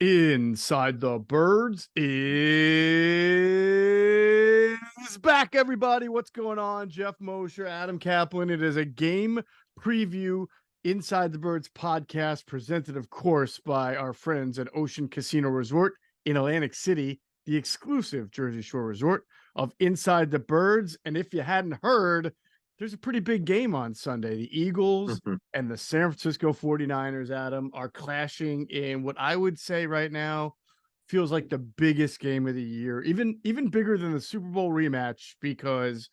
Inside the Birds is back, everybody. What's going on? Geoff, Mosher, Adam Caplan. It is a game preview Inside the Birds podcast presented, of course, by our friends at Ocean Casino Resort in Atlantic City, the exclusive Jersey Shore resort of Inside the Birds. And if you hadn't heard, there's a pretty big game on Sunday. The Eagles and the San Francisco 49ers, Adam, are clashing in what I would say right now feels like the biggest game of the year, even bigger than the Super Bowl rematch, because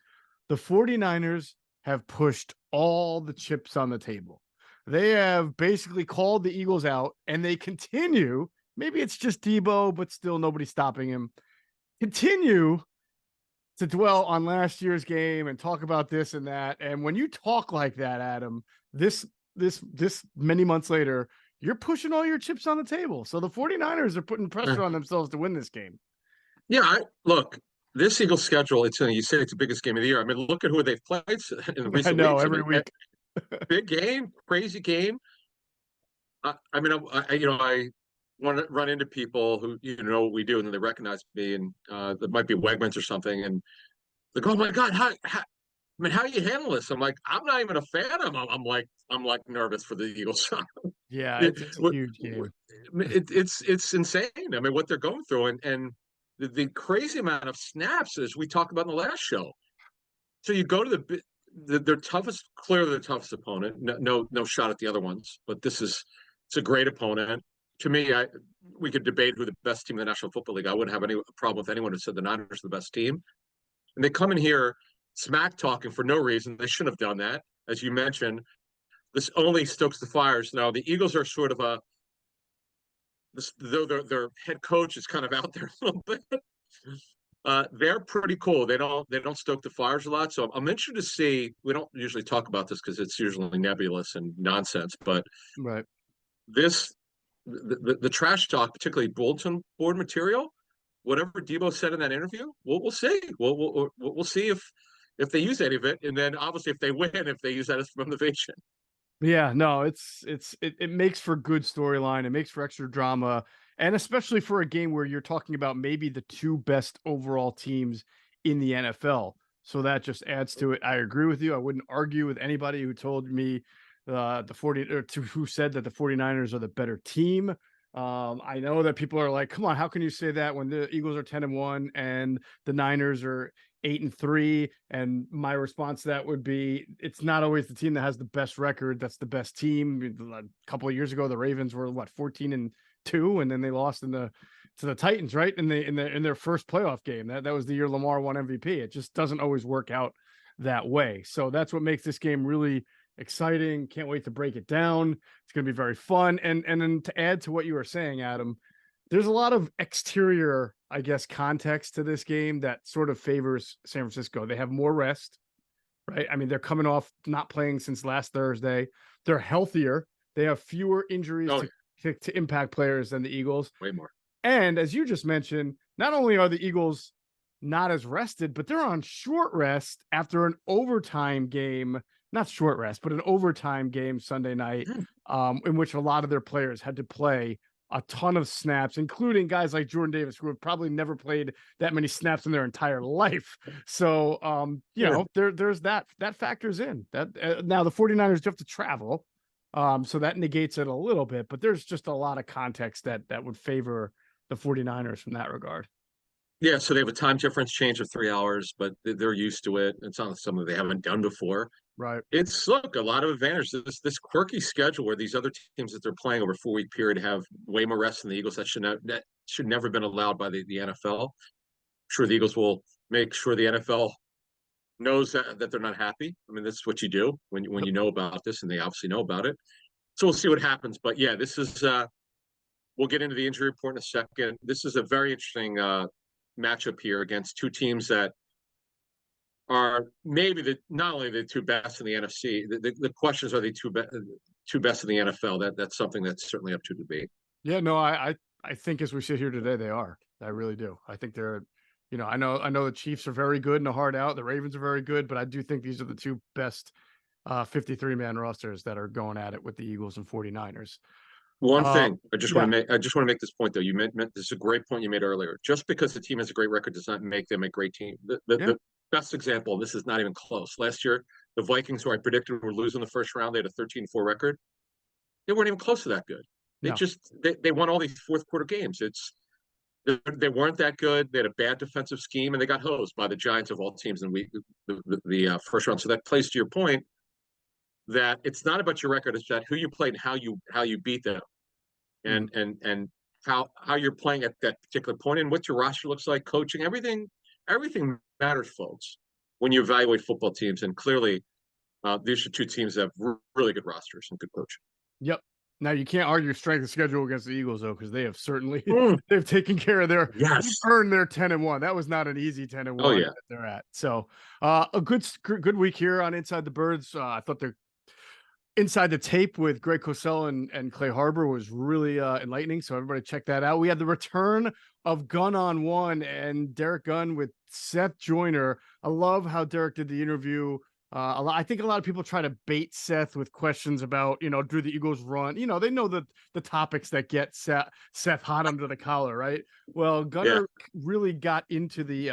the 49ers have pushed all the chips on the table. They have basically called the Eagles out, and they continue. Maybe it's just Debo, but still nobody's stopping him. Continue to dwell on last year's game and talk about this and that. And when you talk like that, Adam, this many months later, you're pushing all your chips on the table. So the 49ers are putting pressure on themselves to win this game. Yeah, look, this Eagles schedule, you say it's the biggest game of the year. I mean, look at who they've played in recent weeks. Every week. Big game, crazy game. I want to run into people who, what we do, and then they recognize me, and there might be Wegmans or something, and they go, "Oh my God, how do you handle this?" I'm like, I'm not even a fan. I'm like nervous for the Eagles. Yeah, it's a huge game. It's insane. I mean, what they're going through, and the crazy amount of snaps, as we talked about in the last show. So you go to their toughest, clearly the toughest opponent. No shot at the other ones, but it's a great opponent. To me, we could debate who the best team in the National Football League. I wouldn't have any problem with anyone who said the Niners are the best team. And they come in here smack talking for no reason. They shouldn't have done that. As you mentioned, this only stokes the fires. Now, the Eagles are sort of their head coach is kind of out there a little bit. They're pretty cool. They don't stoke the fires a lot. So I'm interested to see. We don't usually talk about this because it's usually nebulous and nonsense. But right, the trash talk, particularly bulletin board material, whatever Debo said in that interview, we'll see. We'll see if they use any of it, and then obviously if they win, if they use that as motivation. Yeah, no, it makes for good storyline. It makes for extra drama, and especially for a game where you're talking about maybe the two best overall teams in the NFL. So that just adds to it. I agree with you. I wouldn't argue with anybody who told me who said that the 49ers are the better team. I know that people are like, come on, how can you say that when the Eagles are 10-1 and the Niners are 8-3? And my response to that would be, it's not always the team that has the best record that's the best team. A couple of years ago, the Ravens were 14-2, and then they lost to the Titans, right? In their first playoff game. That was the year Lamar won MVP. It just doesn't always work out that way. So that's what makes this game really exciting. Can't wait to break it down. It's going to be very fun. And then to add to what you were saying, Adam, there's a lot of exterior, I guess, context to this game that sort of favors San Francisco. They have more rest, right? I mean, they're coming off not playing since last Thursday. They're healthier. They have fewer injuries to impact players than the Eagles. Way more. And as you just mentioned, not only are the Eagles not as rested, but they're on short rest after an overtime game. Not short rest, but an overtime game Sunday night, in which a lot of their players had to play a ton of snaps, including guys like Jordan Davis, who have probably never played that many snaps in their entire life. So, there's that factors in that. Now the 49ers do have to travel. So that negates it a little bit, but there's just a lot of context that would favor the 49ers from that regard. Yeah, so they have a time difference change of 3 hours, but they're used to it. It's not something they haven't done before. Right. It's a lot of advantage. This quirky schedule where these other teams that they're playing over a 4-week period have way more rest than the Eagles. That should never have been allowed by the NFL. I'm sure the Eagles will make sure the NFL knows that they're not happy. I mean, this is what you do when you know about this, and they obviously know about it. So we'll see what happens. But yeah, this is we'll get into the injury report in a second. This is a very interesting matchup here against two teams that are maybe not only the two best in the NFC. The questions are the two best in the NFL. That's something that's certainly up to debate. Yeah, no, I think as we sit here today, they are. I really do. I think they're, I know the Chiefs are very good and a hard out. The Ravens are very good, but I do think these are the two best 53-man rosters that are going at it with the Eagles and 49ers. One Uh, thing yeah, I just want to make this point though. This is a great point you made earlier. Just because the team has a great record does not make them a great team. yeah, The best example, this is not even close. Last year, the Vikings, who I predicted were losing the first round, they had a 13-4 record. They weren't even close to that good. no, They won all these fourth quarter games. They weren't that good. They had a bad defensive scheme, and they got hosed by the Giants of all teams in the first round. So that plays to your point that it's not about your record; it's about who you played and how you beat them, mhm. and how you're playing at that particular point, and what your roster looks like, coaching, everything matters, folks, when you evaluate football teams. And clearly, these are two teams that have really good rosters and good coaching. Yep. Now you can't argue strength of schedule against the Eagles though, because they have certainly Mm, they've taken care of they've yes. earned their 10-1. That was not an easy 10 and Oh 1 yeah. that they're at. So a good week here on Inside the Birds. I thought they're inside the tape with Greg Cosell and Clay Harbor was really enlightening. So everybody check that out. We had the return of Gun on One and Derek Gunn with Seth Joyner. I love how Derek did the interview. I think a lot of people try to bait Seth with questions about, do the Eagles run? They know the topics that get Seth hot under the collar, right? Well, Yeah. Gunner really got into the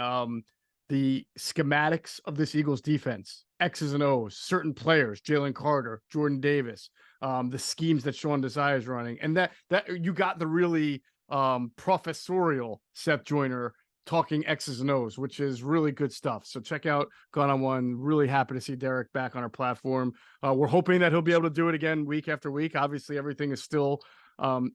schematics of this Eagles defense, X's and O's, certain players, Jalen Carter, Jordan Davis, the schemes that Sean Desai is running, and that you got the really professorial Seth Joyner talking X's and O's, which is really good stuff. So check out Gone on One. Really happy to see Derek back on our platform. We're hoping that he'll be able to do it again week after week. Obviously, everything is still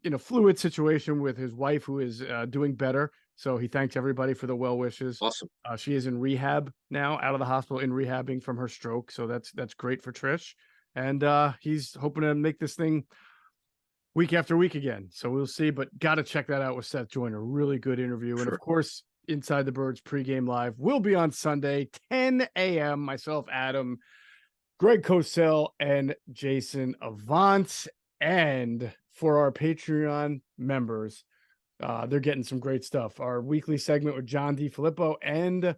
in a fluid situation with his wife, who is doing better. So he thanks everybody for the well wishes. Awesome. She is in rehab now, out of the hospital, in rehabbing from her stroke. So that's great for Trish. And he's hoping to make this thing week after week again. So we'll see. But got to check that out with Seth Joyner. Really good interview. Sure. And of course, Inside the Birds pregame live will be on Sunday, 10 a.m. Myself, Adam, Greg Cosell, and Jason Avant. And for our Patreon members, they're getting some great stuff. Our weekly segment with John DiFilippo, and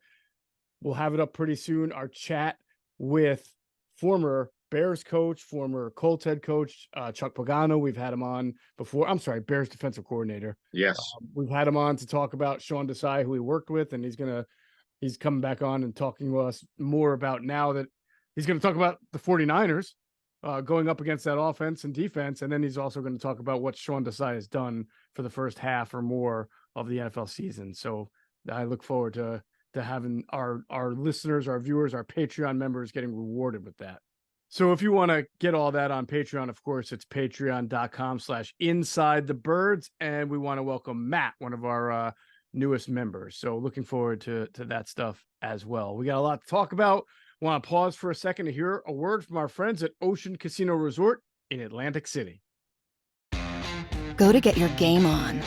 we'll have it up pretty soon. Our chat with former Bears coach, former Colts head coach, Chuck Pagano. We've had him on before. I'm sorry, Bears defensive coordinator. Yes. We've had him on to talk about Sean Desai, who he worked with, and he's coming back on and talking to us more about now that he's going to talk about the 49ers going up against that offense and defense. And then he's also going to talk about what Sean Desai has done for the first half or more of the NFL season. So I look forward to having our listeners, our viewers, our Patreon members getting rewarded with that. So if you want to get all that on Patreon, of course, it's patreon.com/inside the birds. And we want to welcome Matt, one of our newest members. So looking forward to that stuff as well. We got a lot to talk about. Want to pause for a second to hear a word from our friends at Ocean Casino Resort in Atlantic City. Go to get your game on.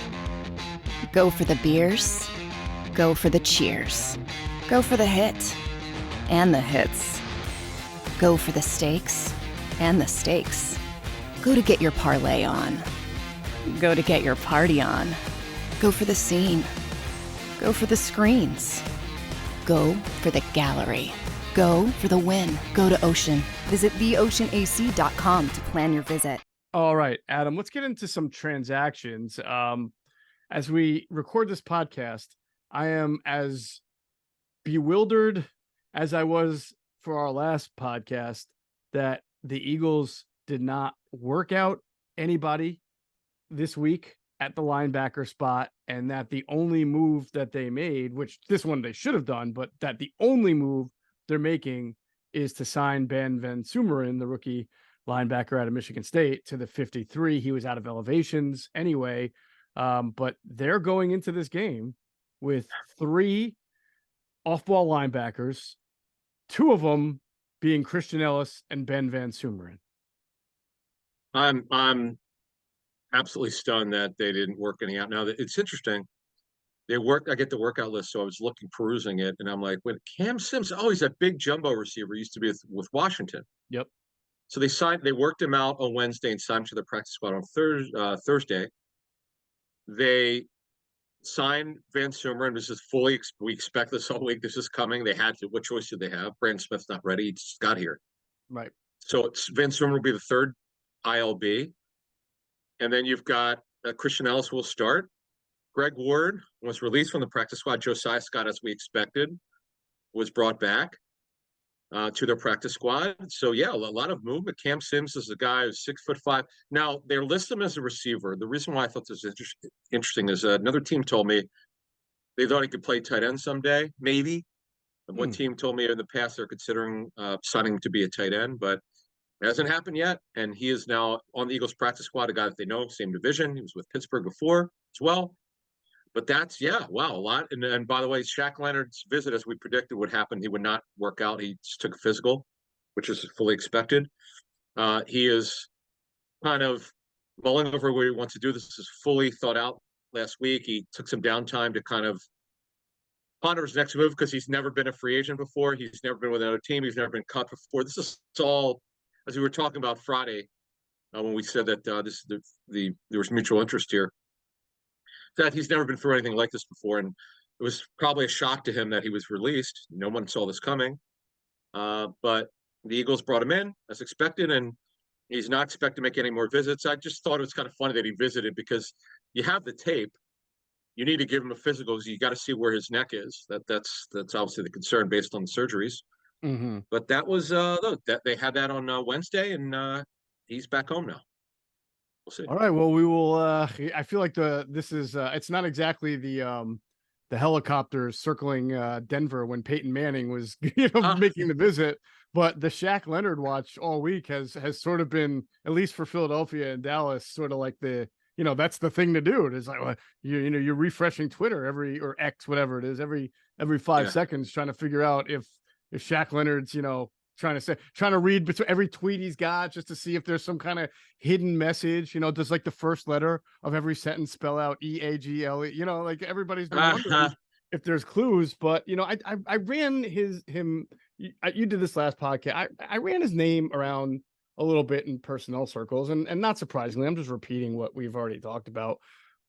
Go for the beers. Go for the cheers. Go for the hit and the hits. Go for the stakes and the stakes. Go to get your parlay on. Go to get your party on. Go for the scene. Go for the screens. Go for the gallery. Go for the win. Go to Ocean. Visit theoceanac.com to plan your visit. All right, Adam, let's get into some transactions. As we record this podcast, I am as bewildered as I was for our last podcast that the Eagles did not work out anybody this week at the linebacker spot, and that the only move that they made, which this one they should have done, but that the only move they're making is to sign Ben Van Sumeren, the rookie linebacker out of Michigan State, to the 53. He was out of elevations anyway, but they're going into this game with 3 off-ball linebackers, 2 of them being Christian Ellis and Ben Van Sumeren. I'm absolutely stunned that they didn't work any out. Now it's interesting. I get the workout list, so I was perusing it, and I'm like, when Cam Sims, oh, he's that big jumbo receiver, used to be with Washington. Yep. So they worked him out on Wednesday and signed him to the practice squad on Thursday. They signed Van Sumeren. This is we expect this all week. This is coming. They had to. What choice did they have? Brandon Smith's not ready. He just got here. Right. So Van Sumeren will be the third ILB. And then you've got Christian Ellis will start. Greg Ward was released from the practice squad. Josiah Scott, as we expected, was brought back to their practice squad. So yeah, a lot of movement. Cam Sims is a guy who's 6'5". Now they list him as a receiver. The reason why I thought this was interesting is another team told me they thought he could play tight end someday, maybe. One team told me in the past they're considering signing him to be a tight end, but it hasn't happened yet. And he is now on the Eagles practice squad, a guy that they know, same division. He was with Pittsburgh before as well. But that's, yeah, wow, a lot. And by the way, Shaq Leonard's visit, as we predicted would happen, he would not work out. He just took a physical, which is fully expected. He is kind of mulling over what he wants to do. This is fully thought out last week. He took some downtime to kind of ponder his next move because he's never been a free agent before. He's never been with another team. He's never been cut before. This is all, as we were talking about Friday, when we said that there was mutual interest here, that he's never been through anything like this before. And it was probably a shock to him that he was released. No one saw this coming. But the Eagles brought him in as expected, and he's not expected to make any more visits. I just thought it was kind of funny that he visited because you have the tape. You need to give him a physical because you got to see where his neck is. That's obviously the concern based on the surgeries. Mm-hmm. But that was that they had that on Wednesday, and he's back home now. We'll see. All right. Well, we will. I feel like this is. It's not exactly the helicopters circling Denver when Peyton Manning was making the visit, but the Shaq Leonard watch all week has sort of been, at least for Philadelphia and Dallas, sort of like the. That's the thing to do. It is like, well, you're refreshing Twitter or X, whatever it is, every 5 seconds, trying to figure out if Shaq Leonard's, trying to read between every tweet he's got just to see if there's some kind of hidden message. Does like the first letter of every sentence spell out EAGLE? Like everybody's been wondering if there's clues. But I ran him. You did this last podcast. I ran his name around a little bit in personnel circles, and not surprisingly, I'm just repeating what we've already talked about.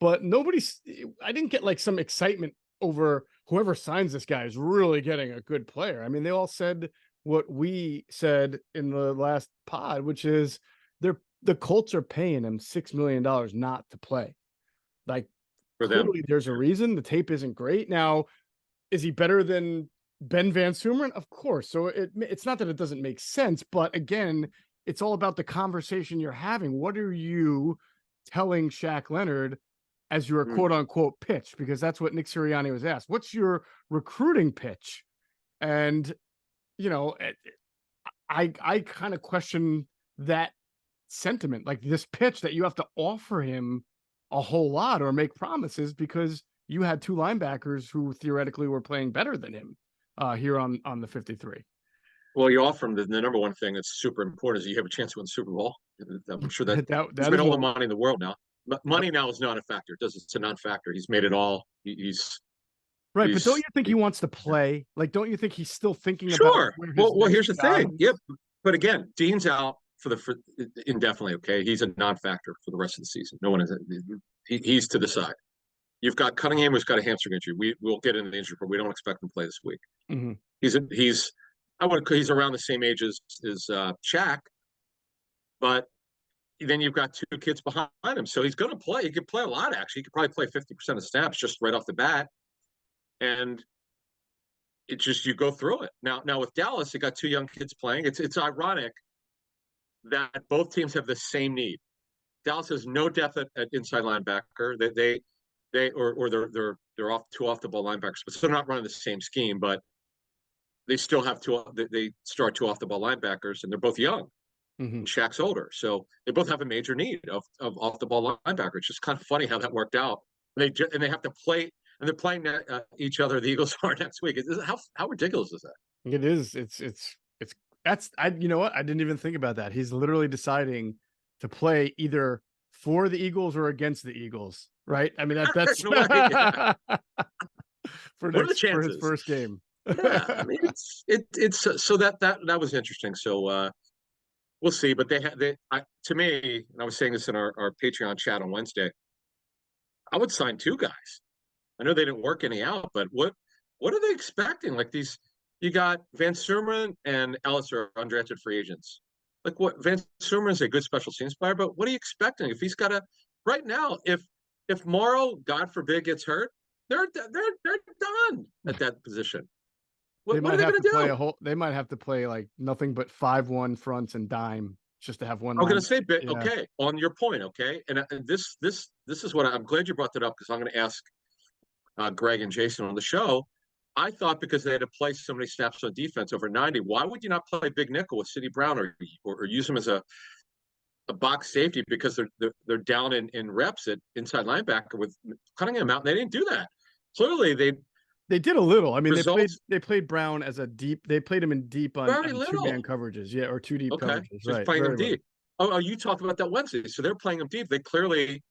But I didn't get like some excitement over whoever signs this guy is really getting a good player. I mean, they all said what we said in the last pod, which is the Colts are paying him $6 million not to play. Like, for them, there's a reason. The tape isn't great. Now, is he better than Ben Van Sumeren? Of course. So it's not that it doesn't make sense, but again, it's all about the conversation you're having. What are you telling Shaq Leonard as your quote unquote pitch? Because that's what Nick Sirianni was asked. What's your recruiting pitch? And, I kind of question that sentiment, like this pitch that you have to offer him a whole lot or make promises because you had two linebackers who theoretically were playing better than him here on the 53. Well, you offer him the number one thing that's super important is you have a chance to win the Super Bowl. I'm sure that he's made all the money in the world now. But money now is not a factor. It's a non-factor. He's made it all. He's right. But don't you think he wants to play? Like, don't you think he's still thinking about? Sure. Well, here's the thing. Yep. But again, Dean's out for indefinitely. Okay, he's a non-factor for the rest of the season. No one is. He's to decide. You've got Cunningham, who's got a hamstring injury. We'll get into the injury, but we don't expect him to play this week. Mm-hmm. He's around the same age as Shaq, but then you've got two kids behind him, so he's going to play. He could play a lot, actually. He could probably play 50% of snaps just right off the bat, and it's just you go through it. Now with Dallas, you got two young kids playing. It's ironic that both teams have the same need. Dallas has no depth at inside linebacker. They're off the ball linebackers, but they're not running the same scheme, but they still have they start two off the ball linebackers, and they're both young. Mm-hmm. Shaq's older, so they both have a major need of off the ball linebacker. It's just kind of funny how that worked out. And they have to play, and they're playing each other. The Eagles are next week. How ridiculous is that? It is. You know what? I didn't even think about that. He's literally deciding to play either for the Eagles or against the Eagles, right? I mean that's for his first game. Yeah, I mean it's so that was interesting. So we'll see. But to me, and I was saying this in our Patreon chat on Wednesday, I would sign two guys. I know they didn't work any out, but what are they expecting? Like these, you got Van Sumeren and Ellis are undrafted free agents. Like what? Van Sumeren is a good special teams player, but what are you expecting if he's got to right now, if Morrow, God forbid, gets hurt, they're done at that position. They What are might they have going to to play do? they might have to play like nothing but 5-1 fronts and dime just to have one I'm going line. to say, Yeah. okay, on your point, okay, and this is what I'm glad you brought that up because I'm going to ask Greg and Jason on the show. I thought because they had to play so many snaps on defense over 90, why would you not play big nickel with Sidney Brown or use him as a box safety because they're down in reps at inside linebacker with Cunningham out, and they didn't do that. Clearly, They did a little. I mean, results they played Brown as a deep. They played him in deep on very two-man little. coverages, yeah, or two deep Okay, coverages, just right? playing him Very little. deep. Oh, you talked about that Wednesday, so they're playing him deep. They clearly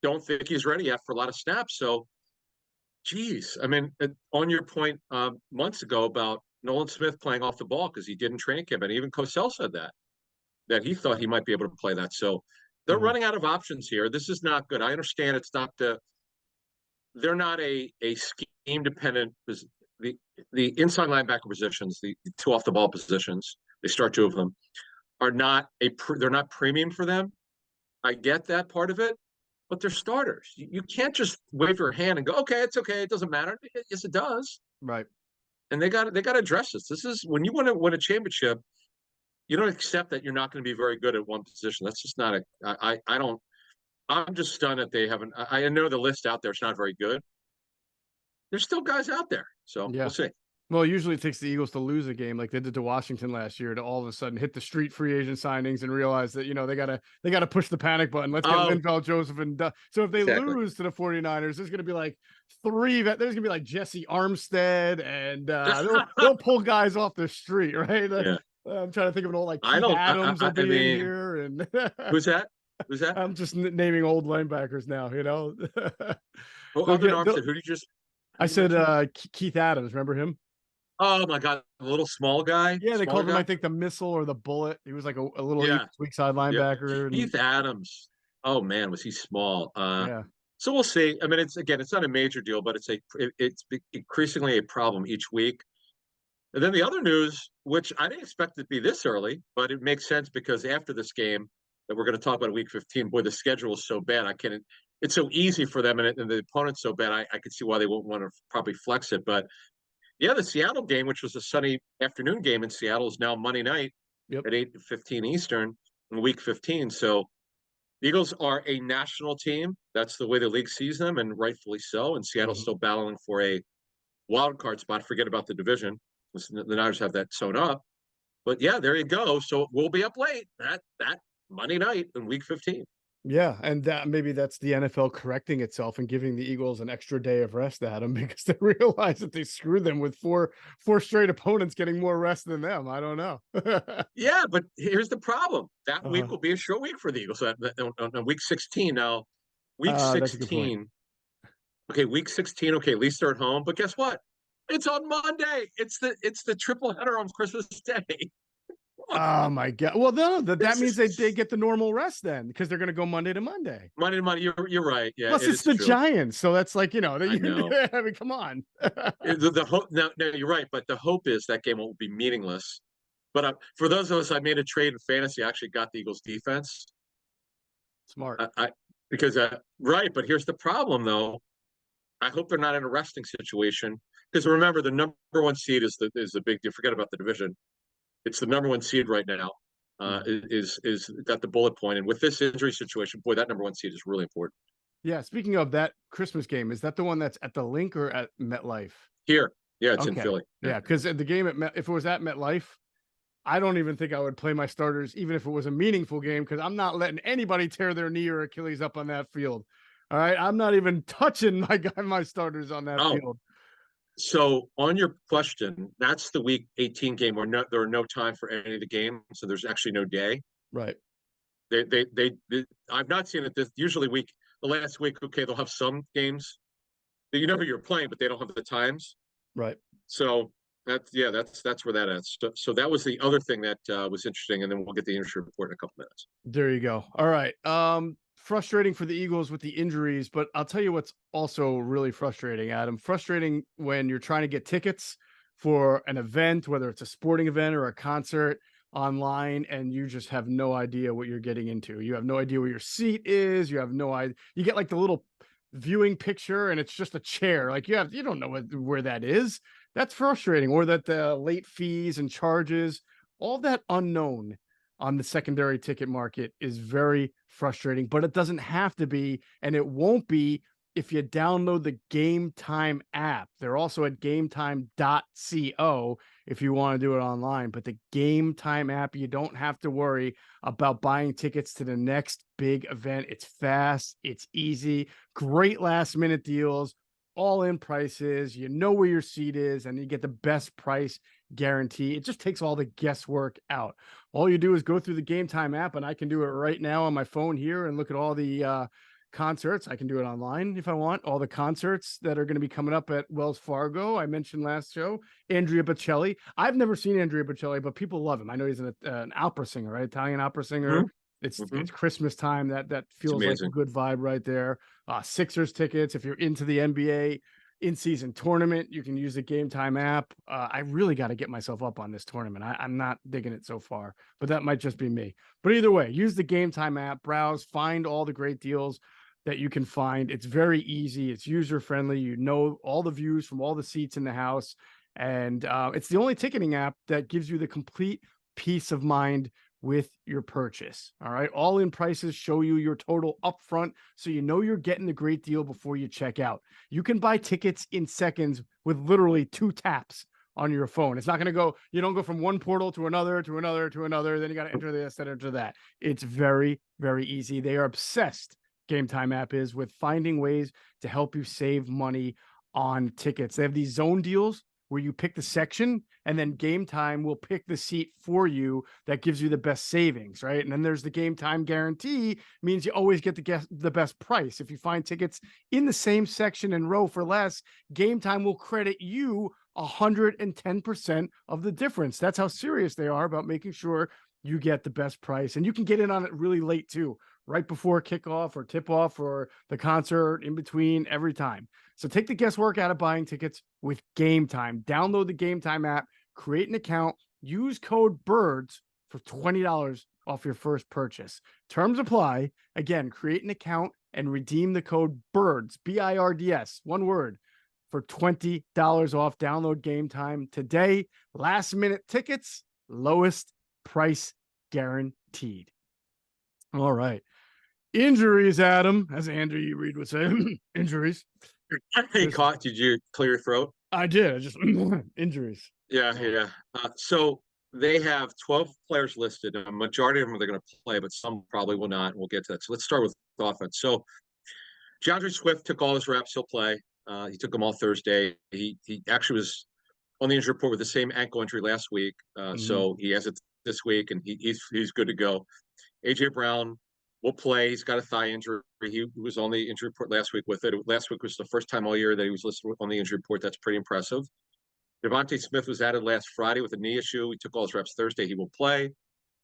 don't think he's ready yet for a lot of snaps. So, geez, I mean, on your point months ago about Nolan Smith playing off the ball because he did in training camp, and even Cosell said that he thought he might be able to play that. So they're running out of options here. This is not good. I understand it's not they're not a scheme dependent. The inside linebacker positions, the two off the ball positions, they start two of them, are not they're not premium for them. I get that part of it, but they're starters. You can't just wave your hand and go, okay, it's okay, it doesn't matter. Yes, it does. Right. And they got to address this. This is when you want to win a championship. You don't accept that you're not going to be very good at one position. That's just not I don't. I'm just stunned that they haven't. I know the list out there is not very good. There's still guys out there, so Yeah. we'll see. Well, usually it takes the Eagles to lose a game like they did to Washington last year to all of a sudden hit the street free agent signings and realize that, they gotta push the panic button. Let's get Linval, Joseph, and so if they lose to the 49ers, there's gonna be like there's gonna be like Jesse Armstead and they'll pull guys off the street, right? Yeah. I'm trying to think of an old like I Keith don't. Adams will be in mean, here, and who's that? Who's that? I'm just naming old linebackers now. Well, other than Armstead, who did you just? I said Keith Adams. Remember him? Oh my God, the little small guy. Yeah, they smaller called him, guy? I think, the missile or the bullet. He was like a little Yeah. weak side linebacker. Keith Adams. Oh man, was he small? Yeah. So we'll see. I mean, it's not a major deal, but it's increasingly a problem each week. And then the other news, which I didn't expect it to be this early, but it makes sense because after this game that we're going to talk about week 15, boy, the schedule is so bad. It's so easy for them and the opponent's so bad. I could see why they won't want to probably flex it. But yeah, the Seattle game, which was a sunny afternoon game in Seattle, is now Monday night at 8:15 Eastern in week 15. So the Eagles are a national team. That's the way the league sees them, and rightfully so. And Seattle's still battling for a wild card spot. Forget about the division. The Niners have that sewn up. But yeah, there you go. So we'll be up late that Monday night in week 15. Yeah, and maybe that's the NFL correcting itself and giving the Eagles an extra day of rest, Adam, because they realize that they screwed them with four straight opponents getting more rest than them. I don't know. Yeah, but here's the problem. That week will be a short week for the Eagles. On week 16 now, week 16. Okay, week 16. Okay, at least they're at home. But guess what? It's on Monday. It's the triple header on Christmas Day. Oh my God! Well, no, that means they get the normal rest then because they're going to go Monday to Monday. Monday to Monday. You're right. Yeah. Plus, it's the Giants, so that's like I know. I mean, come on. the hope. No, you're right. But the hope is that game won't be meaningless. But for those of us, I made a trade in fantasy. I actually got the Eagles defense. Smart. Because right. But here's the problem, though. I hope they're not in a resting situation because remember the number one seed is the big deal. Forget about the division. It's the number one seed right now. Is got the bullet point, and with this injury situation, boy, that number one seed is really important. Yeah. Speaking of that Christmas game, is that the one that's at the Linc or at MetLife? Here, yeah, it's in Philly. Yeah, because the game if it was at MetLife, I don't even think I would play my starters, even if it was a meaningful game, because I'm not letting anybody tear their knee or Achilles up on that field. All right, I'm not even touching my starters on that field. So on your question, that's the week 18 game where there are no time for any of the games, so there's actually no day. Right. They I've not seen it usually the last week. Okay, they'll have some games that you know who you're playing, but they don't have the times. Right. So that's where that is. So that was the other thing that was interesting, and then we'll get the injury report in a couple minutes. There you go. All right. Frustrating for the Eagles with the injuries, but I'll tell you what's also really frustrating, Adam. Frustrating when you're trying to get tickets for an event, whether it's a sporting event or a concert, online and you just have no idea what you're getting into. You have no idea where your seat is. You have no idea. You get like the little viewing picture and it's just a chair. Like you don't know where that is. That's frustrating. Or that the late fees and charges, all that unknown on the secondary ticket market is very frustrating, but it doesn't have to be, and it won't be if you download the Game Time app. They're also at gametime.co if you want to do it online. But the Game Time app, you don't have to worry about buying tickets to the next big event. It's fast, it's easy, great last minute deals, all in prices. You know where your seat is, and you get the best price guarantee. It just takes all the guesswork out. All you do is go through the Game Time app, and I can do it right now on my phone here and look at all the concerts. I can do it online if I want. All the concerts that are going to be coming up at Wells Fargo. I mentioned last show, Andrea Bocelli. I've never seen Andrea Bocelli, but people love him. I know he's an opera singer, right? Italian opera singer. Mhm. It's Christmas time. That feels like a amazing. good vibe right there. Sixers tickets. If you're into the NBA in-season tournament, you can use the Game Time app. I really got to get myself up on this tournament. I'm not digging it so far, but that might just be me. But either way, use the Game Time app, browse, find all the great deals that you can find. It's very easy. It's user-friendly. You know all the views from all the seats in the house. And it's the only ticketing app that gives you the complete peace of mind with your purchase. All right. All in prices show you your total upfront, so you know you're getting the great deal before you check out. You can buy tickets in seconds with literally 2 taps on your phone. It's not going to go, you don't go from one portal to another, to another, to another. Then you got to enter this, then enter that. It's very, very easy. They are obsessed, Game Time app is, with finding ways to help you save money on tickets. They have these zone deals where you pick the section and then Game Time will pick the seat for you that gives you the best savings, right? And then there's the Game Time guarantee, means you always get the best price. If you find tickets in the same section and row for less, Game Time will credit you 110% of the difference. That's how serious they are about making sure you get the best price. And you can get in on it really late too, right before kickoff or tip off or the concert, in between, every time. So take the guesswork out of buying tickets with Game Time. Download the Game Time app, create an account, use code BIRDS for $20 off your first purchase. Terms apply. Again, create an account and redeem the code BIRDS, BIRDS, one word, for $20 off. Download Game Time today. Last minute tickets, lowest price guaranteed. All right. Injuries, Adam, as Andrew Reid would say. Injuries. Hey, caught. Did you clear your throat? I did. I just injuries. Yeah. So they have 12 players listed. A majority of them are going to play, but some probably will not. We'll get to that. So let's start with offense. So DeAndre Swift took all his reps. He'll play. He took them all Thursday. He actually was on the injury report with the same ankle injury last week. So he has it this week, and he's good to go. AJ Brown will play. He's got a thigh injury. He was on the injury report last week with it. Last week was the first time all year that he was listed on the injury report. That's pretty impressive. Devontae Smith was added last Friday with a knee issue. He took all his reps Thursday. He will play.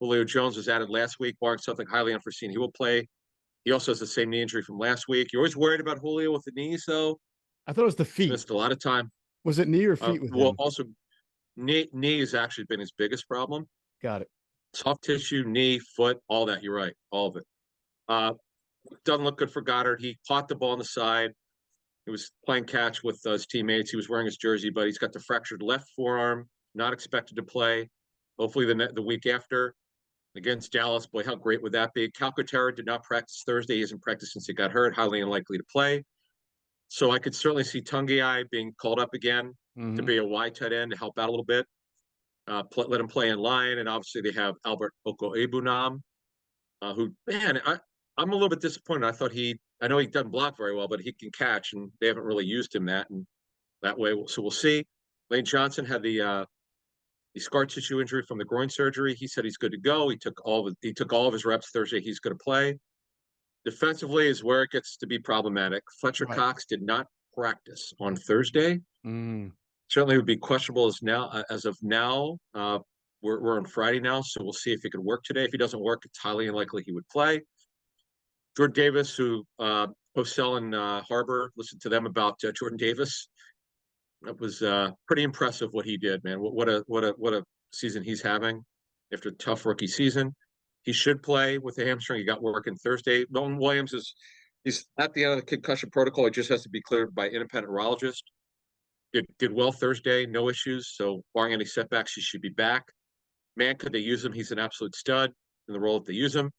Julio Jones was added last week, barring something highly unforeseen. He will play. He also has the same knee injury from last week. You're always worried about Julio with the knees, though. I thought it was the feet. He's missed a lot of time. Was it knee or feet with him? Also, knee has actually been his biggest problem. Got it. Soft tissue, knee, foot, all that. You're right. All of it. Doesn't look good for Goddard. He caught the ball on the side. He was playing catch with his teammates. He was wearing his jersey, but he's got the fractured left forearm, not expected to play. Hopefully the week after against Dallas. Boy, how great would that be? Calcaterra did not practice Thursday. He hasn't practiced since he got hurt, highly unlikely to play. So I could certainly see Tungiai being called up again to be a wide tight end to help out a little bit. Let him play in line. And obviously they have Albert Okwuegbunam, who, man, I'm a little bit disappointed. I know he doesn't block very well, but he can catch, and they haven't really used him that way. So we'll see. Lane Johnson had the scar tissue injury from the groin surgery. He said he's good to go. He took all of his reps Thursday. He's going to play. Defensively is where it gets to be problematic. Fletcher Cox did not practice on Thursday. Certainly would be questionable as of now. We're on Friday now, so we'll see if he could work today. If he doesn't work, it's highly unlikely he would play. Jordan Davis, who Hosell and Harbor, listened to them about Jordan Davis. That was pretty impressive what he did, man. What a season he's having. after a tough rookie season. He should play with the hamstring. He got working Thursday. Nolan Williams he's at the end of the concussion protocol. It just has to be cleared by independent neurologist. Did well Thursday, no issues. So barring any setbacks, he should be back. Man, could they use him? He's an absolute stud in the role that they use him.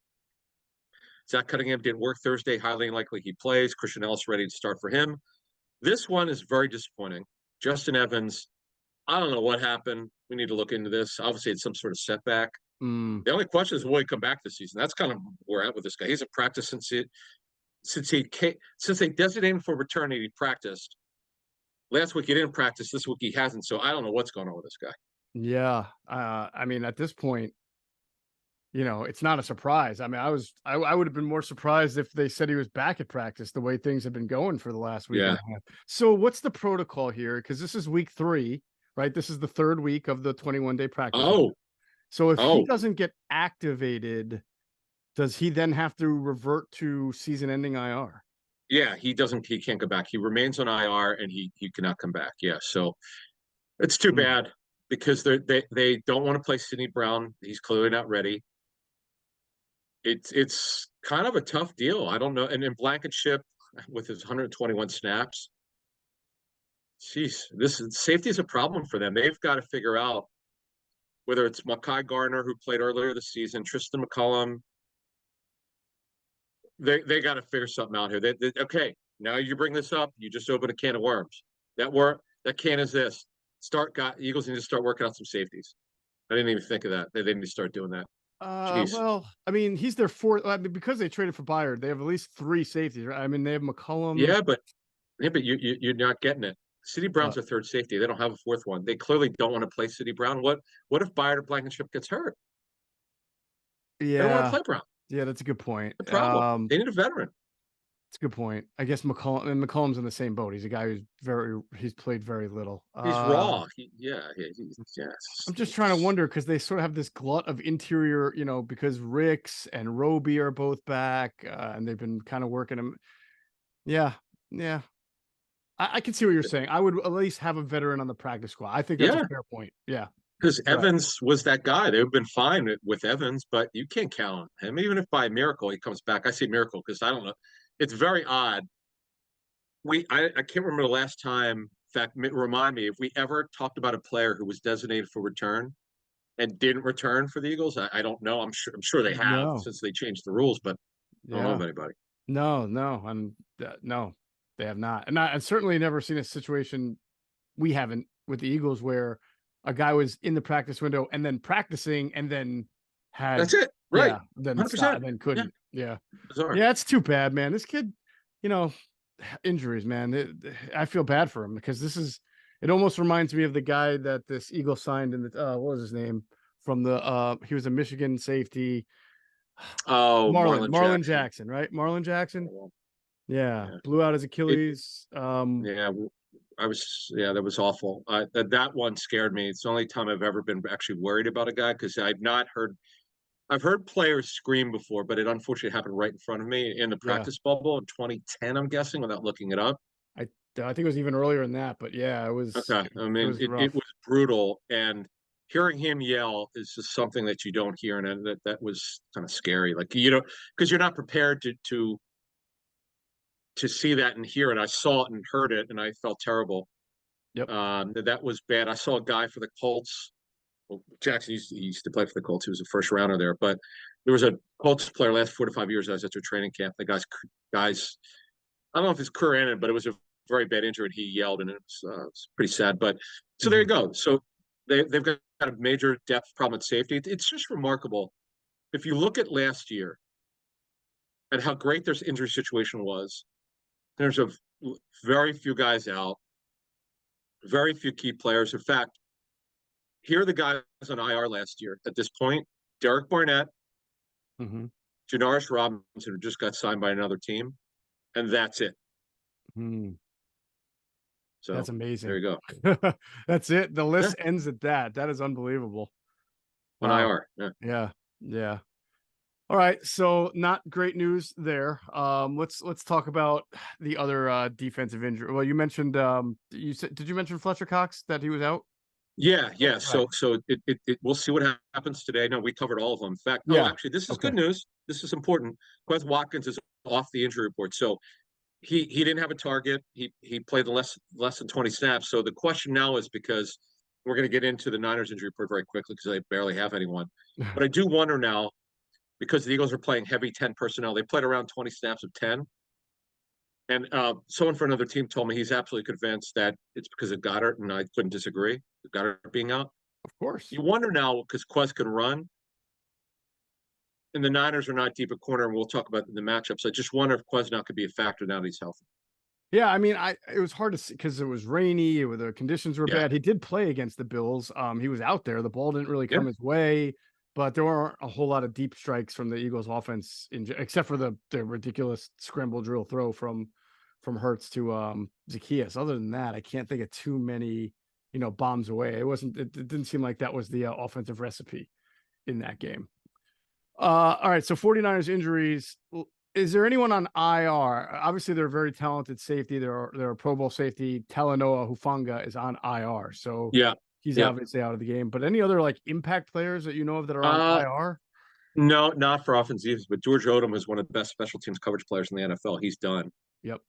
Zach Cunningham didn't work Thursday. Highly unlikely he plays. Christian Ellis ready to start for him. This one is very disappointing. Justin Evans, I don't know what happened. We need to look into this. Obviously, it's some sort of setback. The only question is, will he come back this season? That's kind of where we're at with this guy. He's a practice since they designated him for return. He practiced last week. He didn't practice. This week he hasn't. So I don't know what's going on with this guy. Yeah. I mean, at this point, it's not a surprise. I mean, I would have been more surprised if they said he was back at practice the way things have been going for the last week and a half. So what's the protocol here? Because this is week 3, right? This is the 3rd week of the 21-day practice. So if he doesn't get activated, does he then have to revert to season-ending IR? Yeah, he can't go back. He remains on IR and he cannot come back. Yeah, so it's too bad because they don't want to play Sidney Brown. He's clearly not ready. It's kind of a tough deal. I don't know. And in Blankenship with his 121 snaps, safety is a problem for them. They've got to figure out whether it's Mekhi Garner, who played earlier this season, Tristan McCullum. They got to figure something out here. Okay, now you bring this up, you just open a can of worms. That can is this. Eagles need to start working out some safeties. I didn't even think of that. They need to start doing that. Well, I mean, he's their 4th. Because they traded for Byard, they have at least 3 safeties. Right? I mean, they have McCullum. Yeah, but you're not getting it. Sidney Brown's their 3rd safety. They don't have a 4th one. They clearly don't want to play Sidney Brown. What if Byard or Blankenship gets hurt? Yeah, they don't want to play Brown. Yeah, that's a good point. The problem. They need a veteran. That's a good point. I guess McCullum's in the same boat. He's a guy he's played very little. He's raw. I'm just trying to wonder because they sort of have this glut of interior, because Ricks and Roby are both back, and they've been kind of working him. Yeah. I can see what you're saying. I would at least have a veteran on the practice squad. I think that's a fair point. Yeah. Because Evans was that guy. They've been fine with Evans, but you can't count on him. Even if by miracle he comes back. I say miracle because I don't know. It's very odd. I can't remember the last time. In fact, remind me if we ever talked about a player who was designated for return and didn't return for the Eagles. I don't know. I'm sure they have since they changed the rules, but I don't know of anybody. No, they have not. And I've certainly never seen a situation we haven't with the Eagles where a guy was in the practice window and then practicing and then had that's it, right? Yeah, then couldn't. Yeah. It's too bad, man. This kid, injuries, man. I feel bad for him because it almost reminds me of the guy that this Eagle signed in the what was his name from the he was a Michigan safety. Marlon Jackson, right? Marlon Jackson. Yeah, blew out his Achilles. That was awful. That one scared me. It's the only time I've ever been actually worried about a guy because I've heard players scream before, but it unfortunately happened right in front of me in the practice bubble in 2010, I'm guessing, without looking it up. I think it was even earlier than that, but yeah, it was. Okay. I mean, it was brutal. And hearing him yell is just something that you don't hear. And that was kind of scary. Like, because you're not prepared to see that and hear it. I saw it and heard it, and I felt terrible. Yep. That was bad. I saw a guy for the Colts. Well, Jackson used to play for the Colts. He was a first rounder there. But there was a Colts player last 4 to 5 years. I was at their training camp. The guys, I don't know if his career ended, but it was a very bad injury, and he yelled, and it was pretty sad. But so there you go. So they've got a major depth problem at safety. It's just remarkable. If you look at last year and how great their injury situation was, there's a very few guys out, very few key players. In fact, here are the guys on IR last year at this point: Derek Barnett, Janoris Robinson, who just got signed by another team, and that's it. So that's amazing. There you go. That's it. The list ends at that. That is unbelievable. On IR. Yeah. All right, so not great news there. Let's talk about the other defensive injury. Well, you mentioned did you mention Fletcher Cox that he was out? Yeah. Right. So we'll see what happens today. No, we covered all of them. In fact, Yeah. actually, this is Okay. good news. This is important. Quez Watkins is off the injury report, so he didn't have a target. He played less than 20 snaps. So the question now is, because we're going to get into the Niners injury report very quickly because they barely have anyone. But I do wonder now, because the Eagles are playing heavy 10 personnel. They played around 20 snaps of 10. And someone for another team told me he's absolutely convinced that it's because of Goddard, and I couldn't disagree. Goddard being out. Of course. You wonder now, because Quez can run, and the Niners are not deep at corner, and we'll talk about the matchups. I just wonder if Quez now could be a factor now that he's healthy. Yeah, I mean, it was hard to see because it was rainy, the conditions were Yeah. bad. He did play against the Bills. He was out there. The ball didn't really come his way, but there weren't a whole lot of deep strikes from the Eagles offense except for the ridiculous scramble drill throw from Hurts to Zacchaeus. Other than that, I can't think of too many, bombs away. It didn't seem like that was the offensive recipe in that game. All right, so 49ers injuries. Is there anyone on IR? Obviously, they're a very talented safety. They're a Pro Bowl safety. Talanoa Hufanga is on IR, so he's obviously out of the game. But any other like impact players that you know of that are on IR? No, not for offensives, but George Odom is one of the best special teams coverage players in the NFL. He's done. Yep.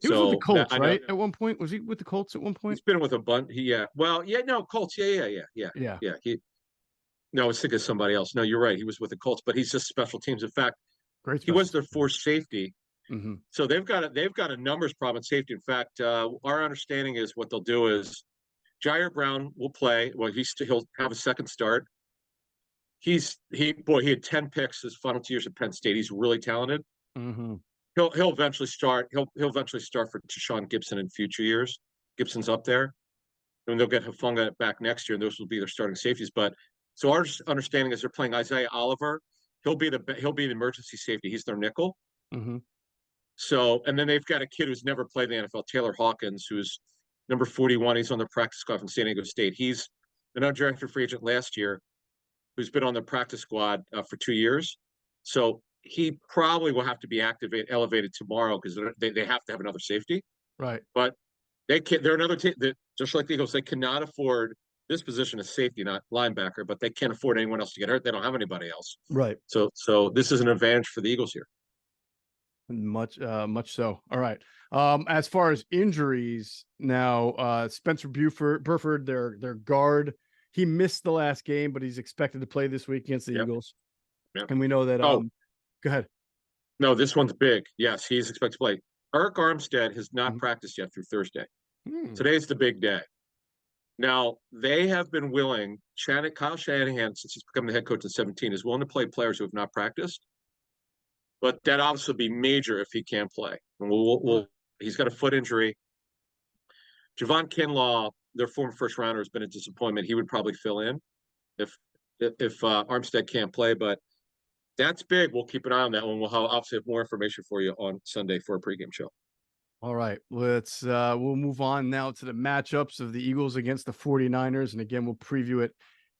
He was with the Colts, right? At one point, was he with the Colts at one point? He's been with a bunch. Colts. Yeah. No, I was thinking of somebody else. No, you're right. He was with the Colts, but he's just special teams. In fact, he was their forced safety. Mm-hmm. So they've got a numbers problem in safety. In fact, our understanding is what they'll do is Jair Brown will play. Well, he'll have a second start. He had 10 picks his final 2 years at Penn State. He's really talented. Mm-hmm. He'll eventually start. He'll eventually start for Tashawn Gibson in future years. Gibson's up there, and they'll get Hufanga back next year, and those will be their starting safeties. But so our understanding is they're playing Isaiah Oliver. He'll be the emergency safety. He's their nickel. Mm-hmm. So, and then they've got a kid who's never played in the NFL, Taylor Hawkins, who's number 41. He's on the practice squad from San Diego State. He's an undrafted free agent last year, who's been on the practice squad for 2 years. So he probably will have to be elevated tomorrow because they have to have another safety. Right. But they can't. They're another team that, just like the Eagles, they cannot afford this position as safety, not linebacker, but they can't afford anyone else to get hurt. They don't have anybody else. Right. So this is an advantage for the Eagles here. Much so. All right. As far as injuries now, Spencer Burford, their guard, he missed the last game, but he's expected to play this week against the Eagles. Yep. And we know that. Go ahead. No, this one's big. Yes, he's expected to play. Eric Armstead has not practiced yet through Thursday. Today's the big day. Now, they have been willing, Kyle Shanahan, since he's become the head coach in 2017, is willing to play players who have not practiced. But that obviously would be major if he can't play. And he's got a foot injury. Javon Kinlaw, their former first rounder, has been a disappointment. He would probably fill in if Armstead can't play. But that's big. We'll keep an eye on that one. We'll obviously have more information for you on Sunday for a pregame show. All right, we'll move on now to the matchups of the Eagles against the 49ers. And again, we'll preview it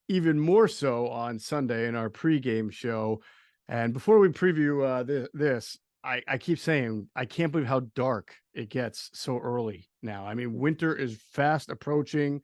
even more so on Sunday in our pregame show. And before we preview this, I keep saying, I can't believe how dark it gets so early now. I mean, winter is fast approaching.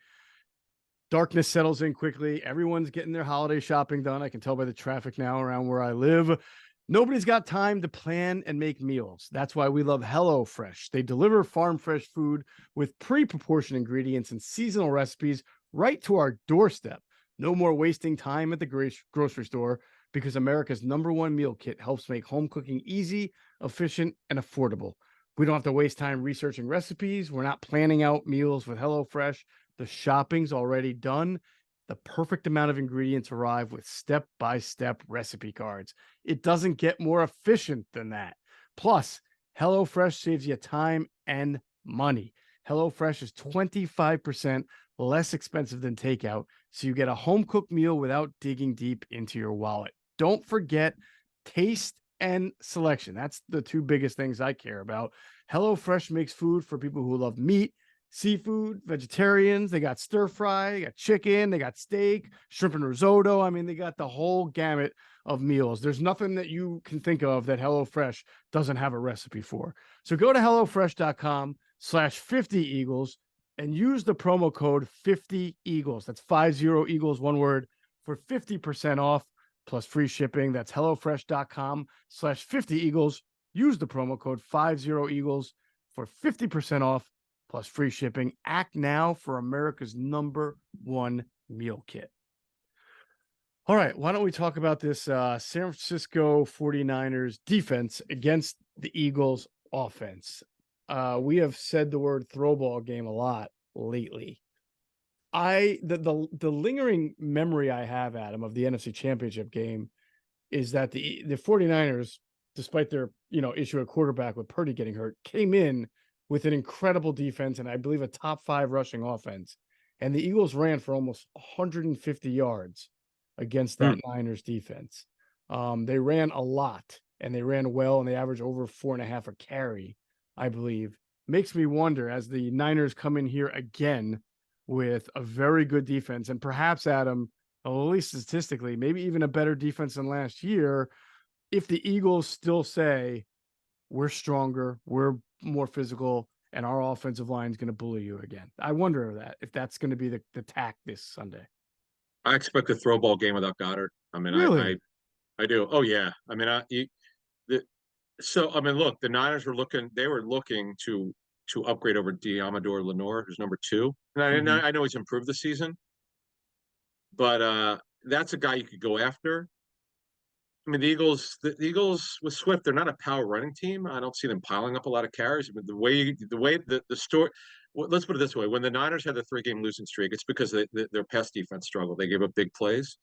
Darkness settles in quickly. Everyone's getting their holiday shopping done. I can tell by the traffic now around where I live. Nobody's got time to plan and make meals. That's why we love HelloFresh. They deliver farm fresh food with pre-proportioned ingredients and seasonal recipes right to our doorstep. No more wasting time at the grocery store, because America's #1 meal kit helps make home cooking easy, efficient, and affordable. We don't have to waste time researching recipes. We're not planning out meals with HelloFresh. The shopping's already done. The perfect amount of ingredients arrive with step-by-step recipe cards. It doesn't get more efficient than that. Plus, HelloFresh saves you time and money. HelloFresh is 25% less expensive than takeout, so you get a home-cooked meal without digging deep into your wallet. Don't forget taste and selection. That's the two biggest things I care about. HelloFresh makes food for people who love meat, seafood, vegetarians. They got stir fry, they got chicken, they got steak, shrimp and risotto. I mean, they got the whole gamut of meals. There's nothing that you can think of that HelloFresh doesn't have a recipe for. So go to HelloFresh.com/50Eagles. and use the promo code 50 Eagles. That's 50 Eagles, one word, for 50% off plus free shipping. That's HelloFresh.com/50 Eagles. Use the promo code 50 Eagles for 50% off plus free shipping. Act now for America's #1 meal kit. All right, why don't we talk about this San Francisco 49ers defense against the Eagles offense? We have said the word throwball game a lot lately. The lingering memory I have, Adam, of the NFC Championship game is that the 49ers, despite their issue at quarterback with Purdy getting hurt, came in with an incredible defense and I believe a top 5 rushing offense. And the Eagles ran for almost 150 yards against that Niners defense. They ran a lot and they ran well and they averaged over 4.5 a carry, I believe. Makes me wonder, as the Niners come in here again with a very good defense and perhaps, Adam, at least statistically, maybe even a better defense than last year, if the Eagles still say, we're stronger, we're more physical, and our offensive line is going to bully you again. I wonder if that's going to be the tack this Sunday. I expect a throw ball game without Goddard. I mean, really? I do. Oh yeah. I mean, look, the Niners were looking to upgrade over Diamador Lenore, who's number 2. And I know he's improved this season, but that's a guy you could go after. I mean, the Eagles with Swift, they're not a power running team. I don't see them piling up a lot of carries. I mean, the story. Well, let's put it this way: when the Niners had the 3-game losing streak, it's because their pass defense struggled. They gave up big plays.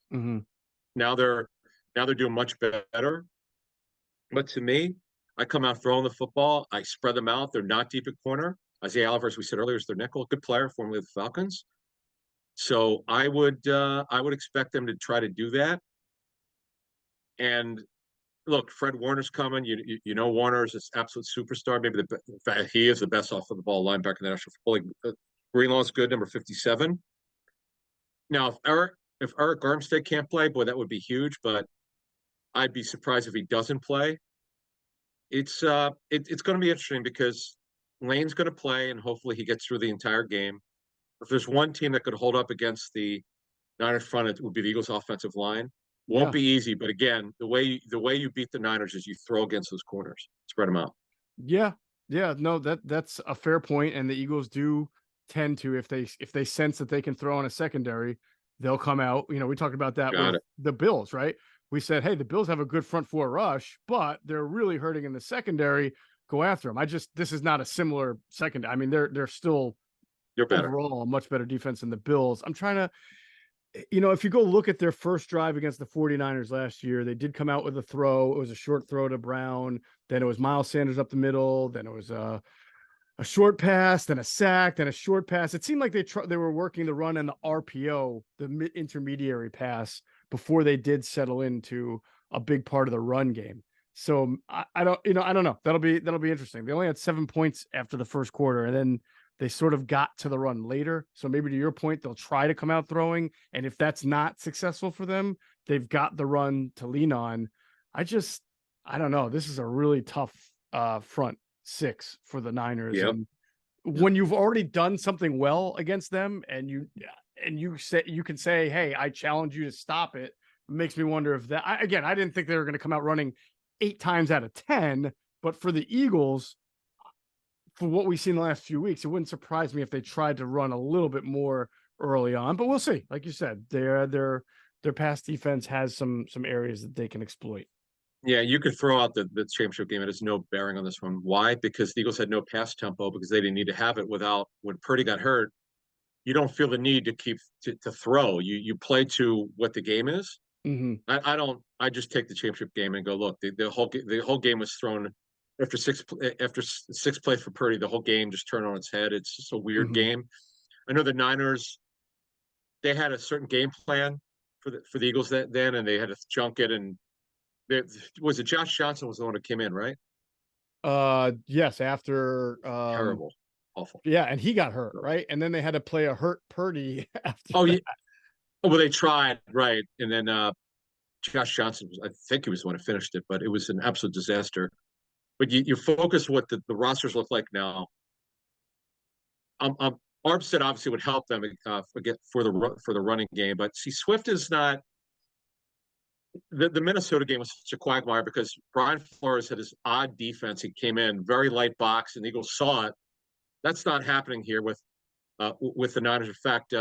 Now they're doing much better. But to me, I come out throwing the football. I spread them out. They're not deep at corner. Isaiah Alvarez, we said earlier, is their nickel. Good player, formerly with the Falcons. So I would expect them to try to do that. And look, Fred Warner's coming. You know Warner's an absolute superstar. Maybe in fact, he is the best off of the ball linebacker in the National Football League. Greenlaw's good, number 57. Now, if Eric Armstead can't play, boy, that would be huge. But I'd be surprised if he doesn't play. It's going to be interesting because Lane's going to play, and hopefully he gets through the entire game. If there's one team that could hold up against the Niners front, it would be the Eagles' offensive line. Won't be easy, but again, the way you beat the Niners is you throw against those corners, spread them out. Yeah, no, that's a fair point, and the Eagles do tend to, if they sense that they can throw on a secondary, they'll come out. We talked about that with the Bills, right? We said, hey, the Bills have a good front 4 rush, but they're really hurting in the secondary. Go after them. This is not a similar second. I mean, they're still overall a much better defense than the Bills. I'm trying to. If you go look at their first drive against the 49ers last year, they did come out with a throw. It was a short throw to Brown. Then it was Miles Sanders up the middle. Then it was a short pass, then a sack, then a short pass. It seemed like they were working the run and the RPO, the intermediary pass, before they did settle into a big part of the run game. So I don't know. That'll be interesting. They only had 7 points after the first quarter, and then they sort of got to the run later. So maybe to your point, they'll try to come out throwing. And if that's not successful for them, they've got the run to lean on. I don't know. This is a really tough front 6 for the Niners. Yep. And when you've already done something well against them and you can say, hey, I challenge you to stop it, makes me wonder if that, I didn't think they were going to come out running 8 times out of 10, but for the Eagles, for what we've seen the last few weeks, it wouldn't surprise me if they tried to run a little bit more early on, but we'll see. Like you said, their pass defense has some areas that they can exploit. Yeah, you could throw out the championship game. It has no bearing on this one. Why? Because the Eagles had no pass tempo because they didn't need to have it when Purdy got hurt. You don't feel the need to keep to throw. You play to what the game is. I don't. I just take the championship game and go, look, the whole game was thrown after six plays for Purdy. The whole game just turned on its head. It's just a weird game. I know the Niners, they had a certain game plan for the Eagles then, and they had to junk it. And was it Josh Johnson was the one who came in, right? Yes, after terrible, awful. Yeah, and he got hurt, right? And then they had to play a hurt Purdy after. Oh, yeah. Well, they tried, right? And then Josh Johnson I think he was the one who finished it, but it was an absolute disaster. But you focus what the rosters look like now. Armstead obviously would help them for the running game, but see, Swift is not. The Minnesota game was such a quagmire because Brian Flores had this odd defense. He came in very light box, and the Eagles saw it. That's not happening here with the Niners. In fact,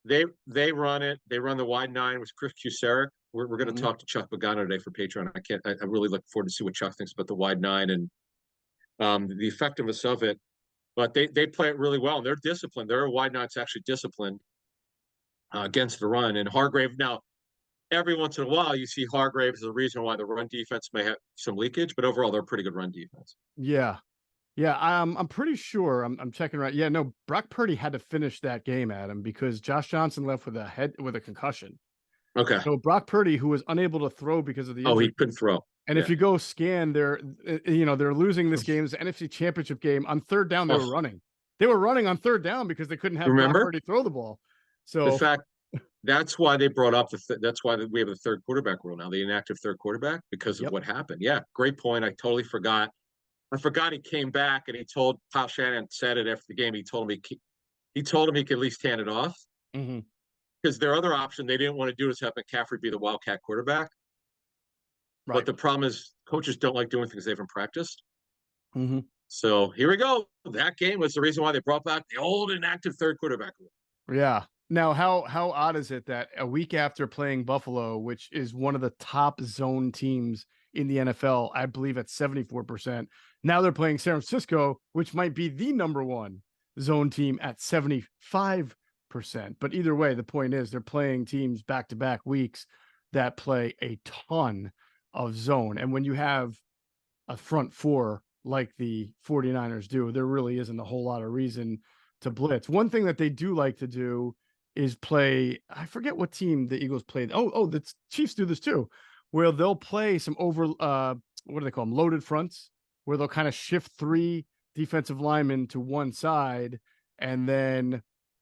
they run it. They run the wide nine with Chris Kuceric. We're going to talk to Chuck Pagano today for Patreon. I really look forward to see what Chuck thinks about the wide nine and the effectiveness of it. But they play it really well, and they're disciplined. They're a wide nine that's actually disciplined against the run. And Hargrave now. Every once in a while, you see Hargrave as the reason why the run defense may have some leakage, but overall, they're a pretty good run defense. Yeah. Yeah, I'm pretty sure. I'm checking right. Yeah, no, Brock Purdy had to finish that game, Adam, because Josh Johnson left with a concussion. Okay. So Brock Purdy, who was unable to throw because of the injury, he couldn't throw. And if you go scan, they're losing this game. It's the NFC Championship game. On third down, they were running. They were running on third down because they couldn't have Brock Purdy throw the ball. So in fact, that's why they brought up that's why we have the third quarterback rule now, the inactive third quarterback, because of what happened. Yeah, great point. I totally forgot. I forgot he came back and he told Kyle Shanahan said it after the game. He told him he could at least hand it off because their other option they didn't want to do is have McCaffrey be the wildcat quarterback. Right. But the problem is coaches don't like doing things they haven't practiced. So here we go. That game was the reason why they brought back the old inactive third quarterback rule. Yeah. Now, how odd is it that a week after playing Buffalo, which is one of the top zone teams in the NFL, I believe at 74%, now they're playing San Francisco, which might be the number one zone team at 75%. But either way, the point is they're playing teams back-to-back weeks that play a ton of zone. And when you have a front four like the 49ers do, there really isn't a whole lot of reason to blitz. One thing that they do like to do is play, I forget what team the Eagles played. Oh, the Chiefs do this too, where they'll play some what do they call them? Loaded fronts, where they'll kind of shift three defensive linemen to one side, and then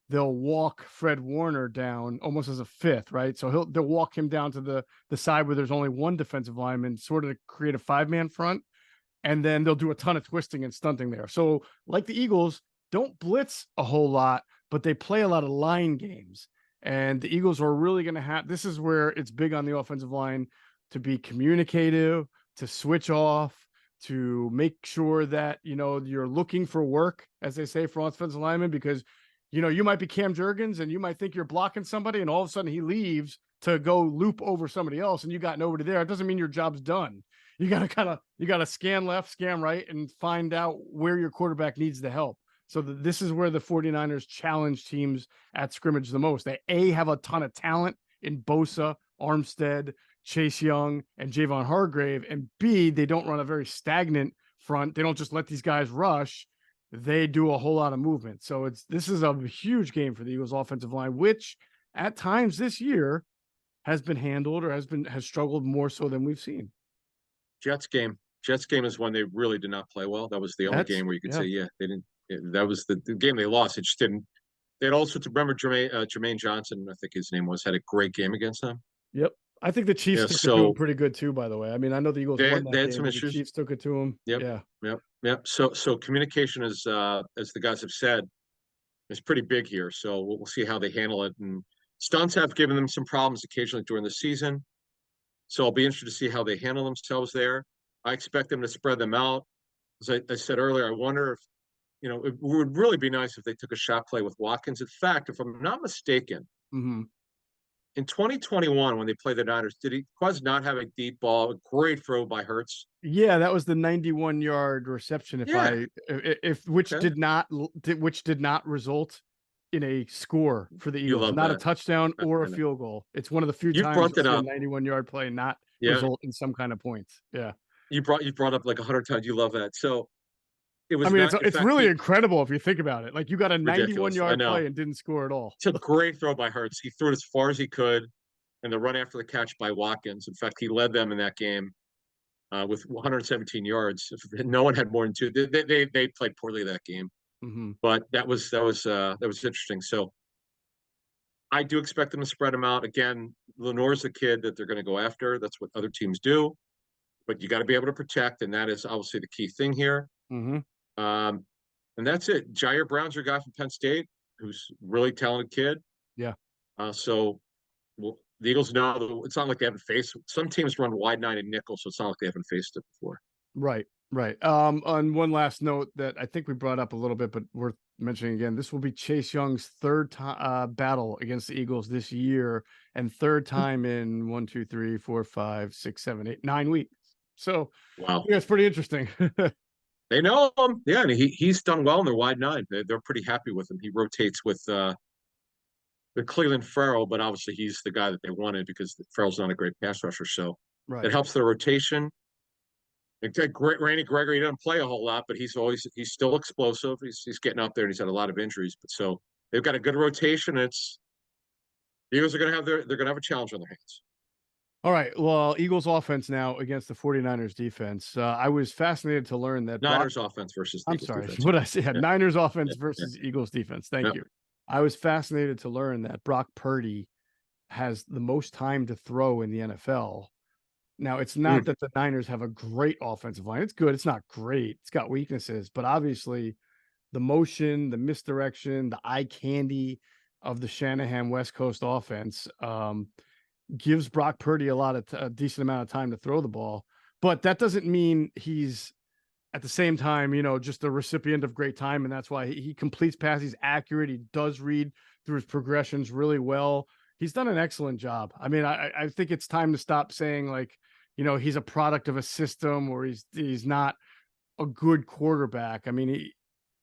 they'll walk Fred Warner down almost as a fifth, right? So they'll walk him down to the side where there's only one defensive lineman, sort of to create a 5-man front, and then they'll do a ton of twisting and stunting there. So like the Eagles, don't blitz a whole lot, but they play a lot of line games. And the Eagles are really going to have, this is where it's big on the offensive line to be communicative, to switch off, to make sure that, you're looking for work, as they say, for offensive linemen, because, you might be Cam Jurgens and you might think you're blocking somebody and all of a sudden he leaves to go loop over somebody else and you got nobody there. It doesn't mean your job's done. You got to scan left, scan right, and find out where your quarterback needs the help. So this is where the 49ers challenge teams at scrimmage the most. They have a ton of talent in Bosa, Armstead, Chase Young, and Javon Hargrave, and B, they don't run a very stagnant front. They don't just let these guys rush. They do a whole lot of movement. So this is a huge game for the Eagles offensive line, which at times this year has been handled or has struggled more so than we've seen. Jets game is one they really did not play well. That was the only game where you could say, they didn't. That was the game they lost. It just didn't. They had all sorts of. Remember Jermaine Johnson, I think his name was, had a great game against them. Yep, I think the Chiefs took it to him pretty good too. By the way, I mean I know the Eagles won that they had game, some issues. The Chiefs took it to him. Yep. So communication is, as the guys have said, is pretty big here. So we'll see how they handle it. And stunts have given them some problems occasionally during the season. So I'll be interested to see how they handle themselves there. I expect them to spread them out. As I said earlier, I wonder if, it would really be nice if they took a shot play with Watkins. In fact, if I'm not mistaken, in 2021, when they played the Niners, did he not have a deep ball, a great throw by Hurts? Yeah, that was the 91-yard reception. Which did not result in a score for the Eagles, not a touchdown or a field goal. It's one of the few times a 91-yard play not result in some kind of points. Yeah, you brought up like 100 times. You love that. So it was. It's really incredible if you think about it. Like you got a 91-yard play and didn't score at all. It's a great throw by Hurts. He threw it as far as he could, and the run after the catch by Watkins. In fact, he led them in that game with 117 yards. No one had more than two. They played poorly that game, but that was interesting. So I do expect them to spread them out. Again, Lenore's the kid that they're going to go after. That's what other teams do, but you got to be able to protect, and that is obviously the key thing here. And that's it. Jair Brown's your guy from Penn State, who's really talented kid. Yeah. So well, the Eagles know it's not like they haven't faced. Some teams run wide nine and nickel, so it's not like they haven't faced it before. Right, right. On one last note that I think we brought up a little bit, but worth mentioning again, this will be Chase Young's third battle against the Eagles this year, and third time in 1, 2, 3, 4, 5, 6, 7, 8, 9 weeks. So, wow, yeah, it's pretty interesting. They know him, yeah, and he's done well in their wide nine. They're pretty happy with him. He rotates with the Cleveland Farrell, but obviously he's the guy that they wanted because Farrell's not a great pass rusher, so Right. it helps their rotation. Great Randy Gregory doesn't play a whole lot, but he's still explosive. He's getting up there, and he's had a lot of injuries. But so they've got a good rotation. The Eagles are going to have they're going to have a challenge on their hands. All right. Well, Eagles offense now against the 49ers defense. I was fascinated to learn that Niners offense versus I'm Eagles sorry. defense. What did I say? Yeah. Niners offense versus Eagles defense. Thank you. I was fascinated to learn that Brock Purdy has the most time to throw in the NFL. Now, it's not that the Niners have a great offensive line. It's good. It's not great. It's got weaknesses, but obviously the motion, the misdirection, the eye candy of the Shanahan West Coast offense gives Brock Purdy a decent amount of time to throw the ball. But that doesn't mean he's at the same time, just a recipient of great time. And that's why he completes passes. He's accurate. He does read through his progressions really well. He's done an excellent job. I mean, I think it's time to stop saying like, he's a product of a system or he's not a good quarterback. I mean,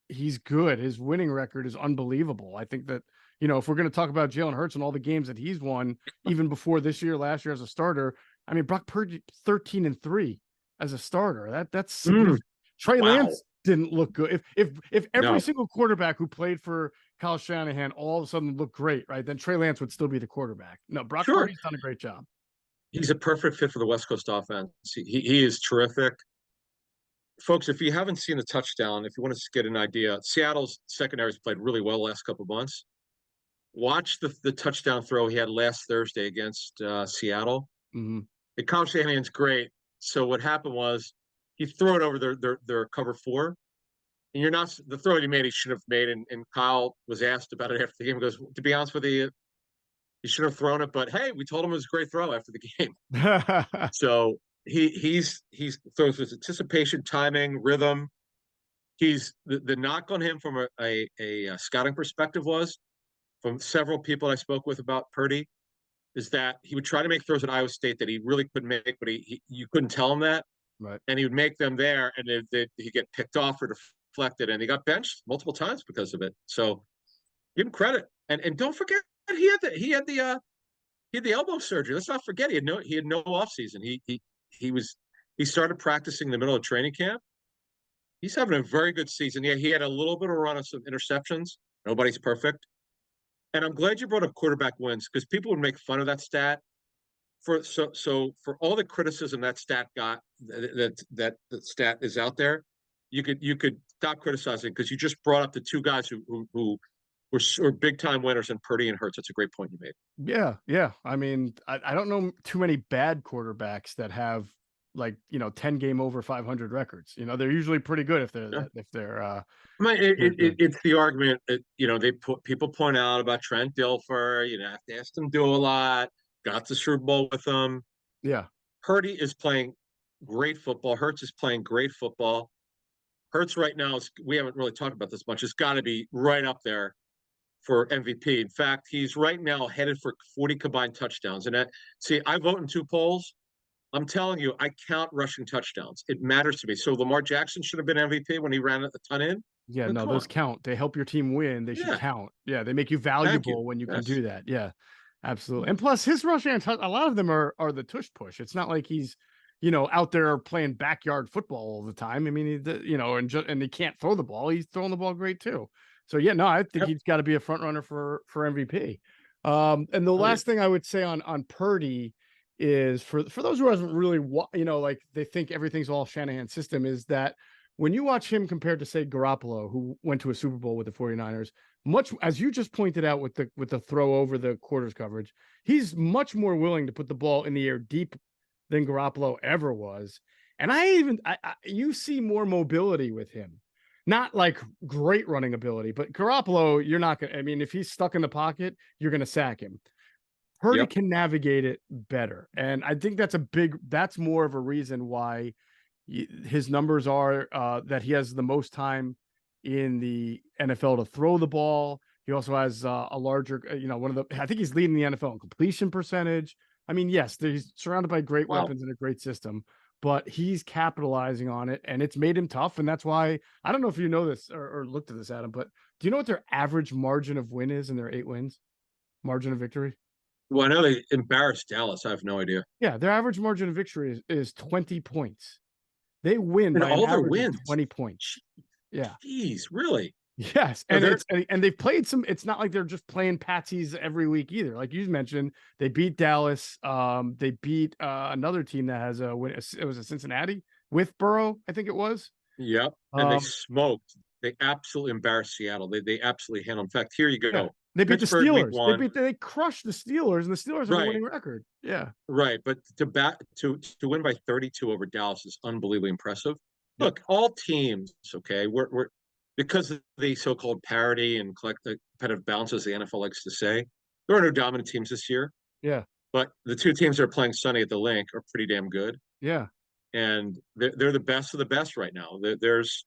he's good. His winning record is unbelievable. I think that, if we're going to talk about Jalen Hurts and all the games that he's won, even before this year, last year as a starter, I mean, Brock Purdy 13-3 as a starter. That's significant. Trey Lance didn't look good. If every single quarterback who played for Kyle Shanahan all of a sudden looked great, right? Then Trey Lance would still be the quarterback. No, Brock Purdy's done a great job. He's a perfect fit for the West Coast offense. He is terrific. Folks, if you haven't seen the touchdown, if you want to get an idea, Seattle's secondary's played really well the last couple of months. Watch the touchdown throw he had last Thursday against Seattle. Mm-hmm. The Kyle Shanahan's great. So what happened was he threw it over their cover four. And you're not the throw he made, he should have made. And Kyle was asked about it after the game. He goes, to be honest with you, he should have thrown it, but hey, we told him it was a great throw after the game. So he throws with anticipation, timing, rhythm. He's the knock on him from a scouting perspective was from several people I spoke with about Purdy is that he would try to make throws at Iowa State that he really couldn't make, but you couldn't tell him that. Right. And he would make them there, and he'd get picked off or deflected, and he got benched multiple times because of it. So give him credit, and don't forget he had the elbow surgery. Let's not forget he had no offseason. He started practicing in the middle of training camp. He's having a very good season. Yeah, he had a little bit of a run of some interceptions. Nobody's perfect. And I'm glad you brought up quarterback wins because people would make fun of that stat. For all the criticism that stat got, that stat is out there, you could stop criticizing because you just brought up the two guys who were big time winners in Purdy and Hurts. That's a great point you made. Yeah. I mean, I don't know too many bad quarterbacks that have 10 game over 500 records. They're usually pretty good if they're I mean, it's the argument that, people point out about Trent Dilfer. You have to ask him to do a lot. Got the Super Bowl with them. Yeah. Purdy is playing great football. Hurts is playing great football. Hurts right now we haven't really talked about this much. It's got to be right up there for MVP. In fact, he's right now headed for 40 combined touchdowns. And I vote in two polls. I'm telling you, I count rushing touchdowns. It matters to me. So Lamar Jackson should have been MVP when he ran a ton in. Yeah, no, those count. They help your team win. They should count. Yeah, they make you valuable when you can do that. Yeah, absolutely. And plus, his rushing, a lot of them are the tush push. It's not like he's, out there playing backyard football all the time. I mean, and he can't throw the ball. He's throwing the ball great too. So yeah, no, I think he's got to be a front runner for MVP. And the last thing I would say on Purdy is for those who hasn't really, they think everything's all Shanahan's system, is that when you watch him compared to, say, Garoppolo, who went to a Super Bowl with the 49ers, much as you just pointed out with the throw over the quarters coverage, he's much more willing to put the ball in the air deep than Garoppolo ever was. And you see more mobility with him. not like great running ability, but Garoppolo, you're not going to, I mean, if he's stuck in the pocket, you're going to sack him. Purdy Yep. can navigate it better. And I think that's more of a reason why his numbers are that he has the most time in the NFL to throw the ball. He also has a larger, I think he's leading the NFL in completion percentage. I mean, yes, he's surrounded by great weapons and a great system, but he's capitalizing on it, and it's made him tough. And that's why, I don't know if you know this or looked at this, Adam, but do you know what their average margin of win is in their 8 wins? Margin of victory? Well, I know they embarrassed Dallas. I have no idea. Yeah, their average margin of victory is 20 points. They win And by an all their average wins. of 20 points. Yeah. Jeez, really? Yes, and they've played some. It's not like they're just playing patsies every week either. Like you mentioned, they beat Dallas. They beat another team that has a win. It was a Cincinnati with Burrow, I think it was. Yep. And they smoked. They absolutely embarrassed Seattle. They absolutely handled. In fact, here you go. Yeah. They beat Pittsburgh the week Steelers. one. They crushed the Steelers, and the Steelers have a winning record. Yeah, right. But to win by 32 over Dallas is unbelievably impressive. Look, all teams, okay, we're because of the so-called parity and competitive balance, as the NFL likes to say. There are no dominant teams this year. Yeah, but the two teams that are playing Sunday at the Linc are pretty damn good. Yeah, and they're the best of the best right now. There's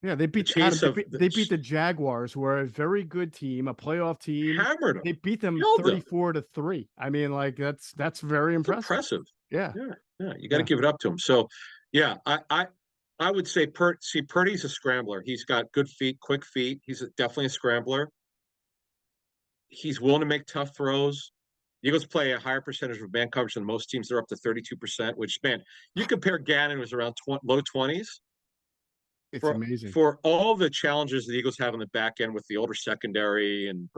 they beat they beat the Jaguars, who are a very good team, a playoff team. Hammered them. They beat them 34-3. I mean, like that's very impressive. Yeah. You got to give it up to him. So, yeah, I would say Purdy's a scrambler. He's got good feet, quick feet. He's definitely a scrambler. He's willing to make tough throws. Eagles play a higher percentage of man coverage than most teams. They're up to 32%, which, man, you compare Gannon, was around low 20s. It's amazing. For all the challenges the Eagles have in the back end with the older secondary and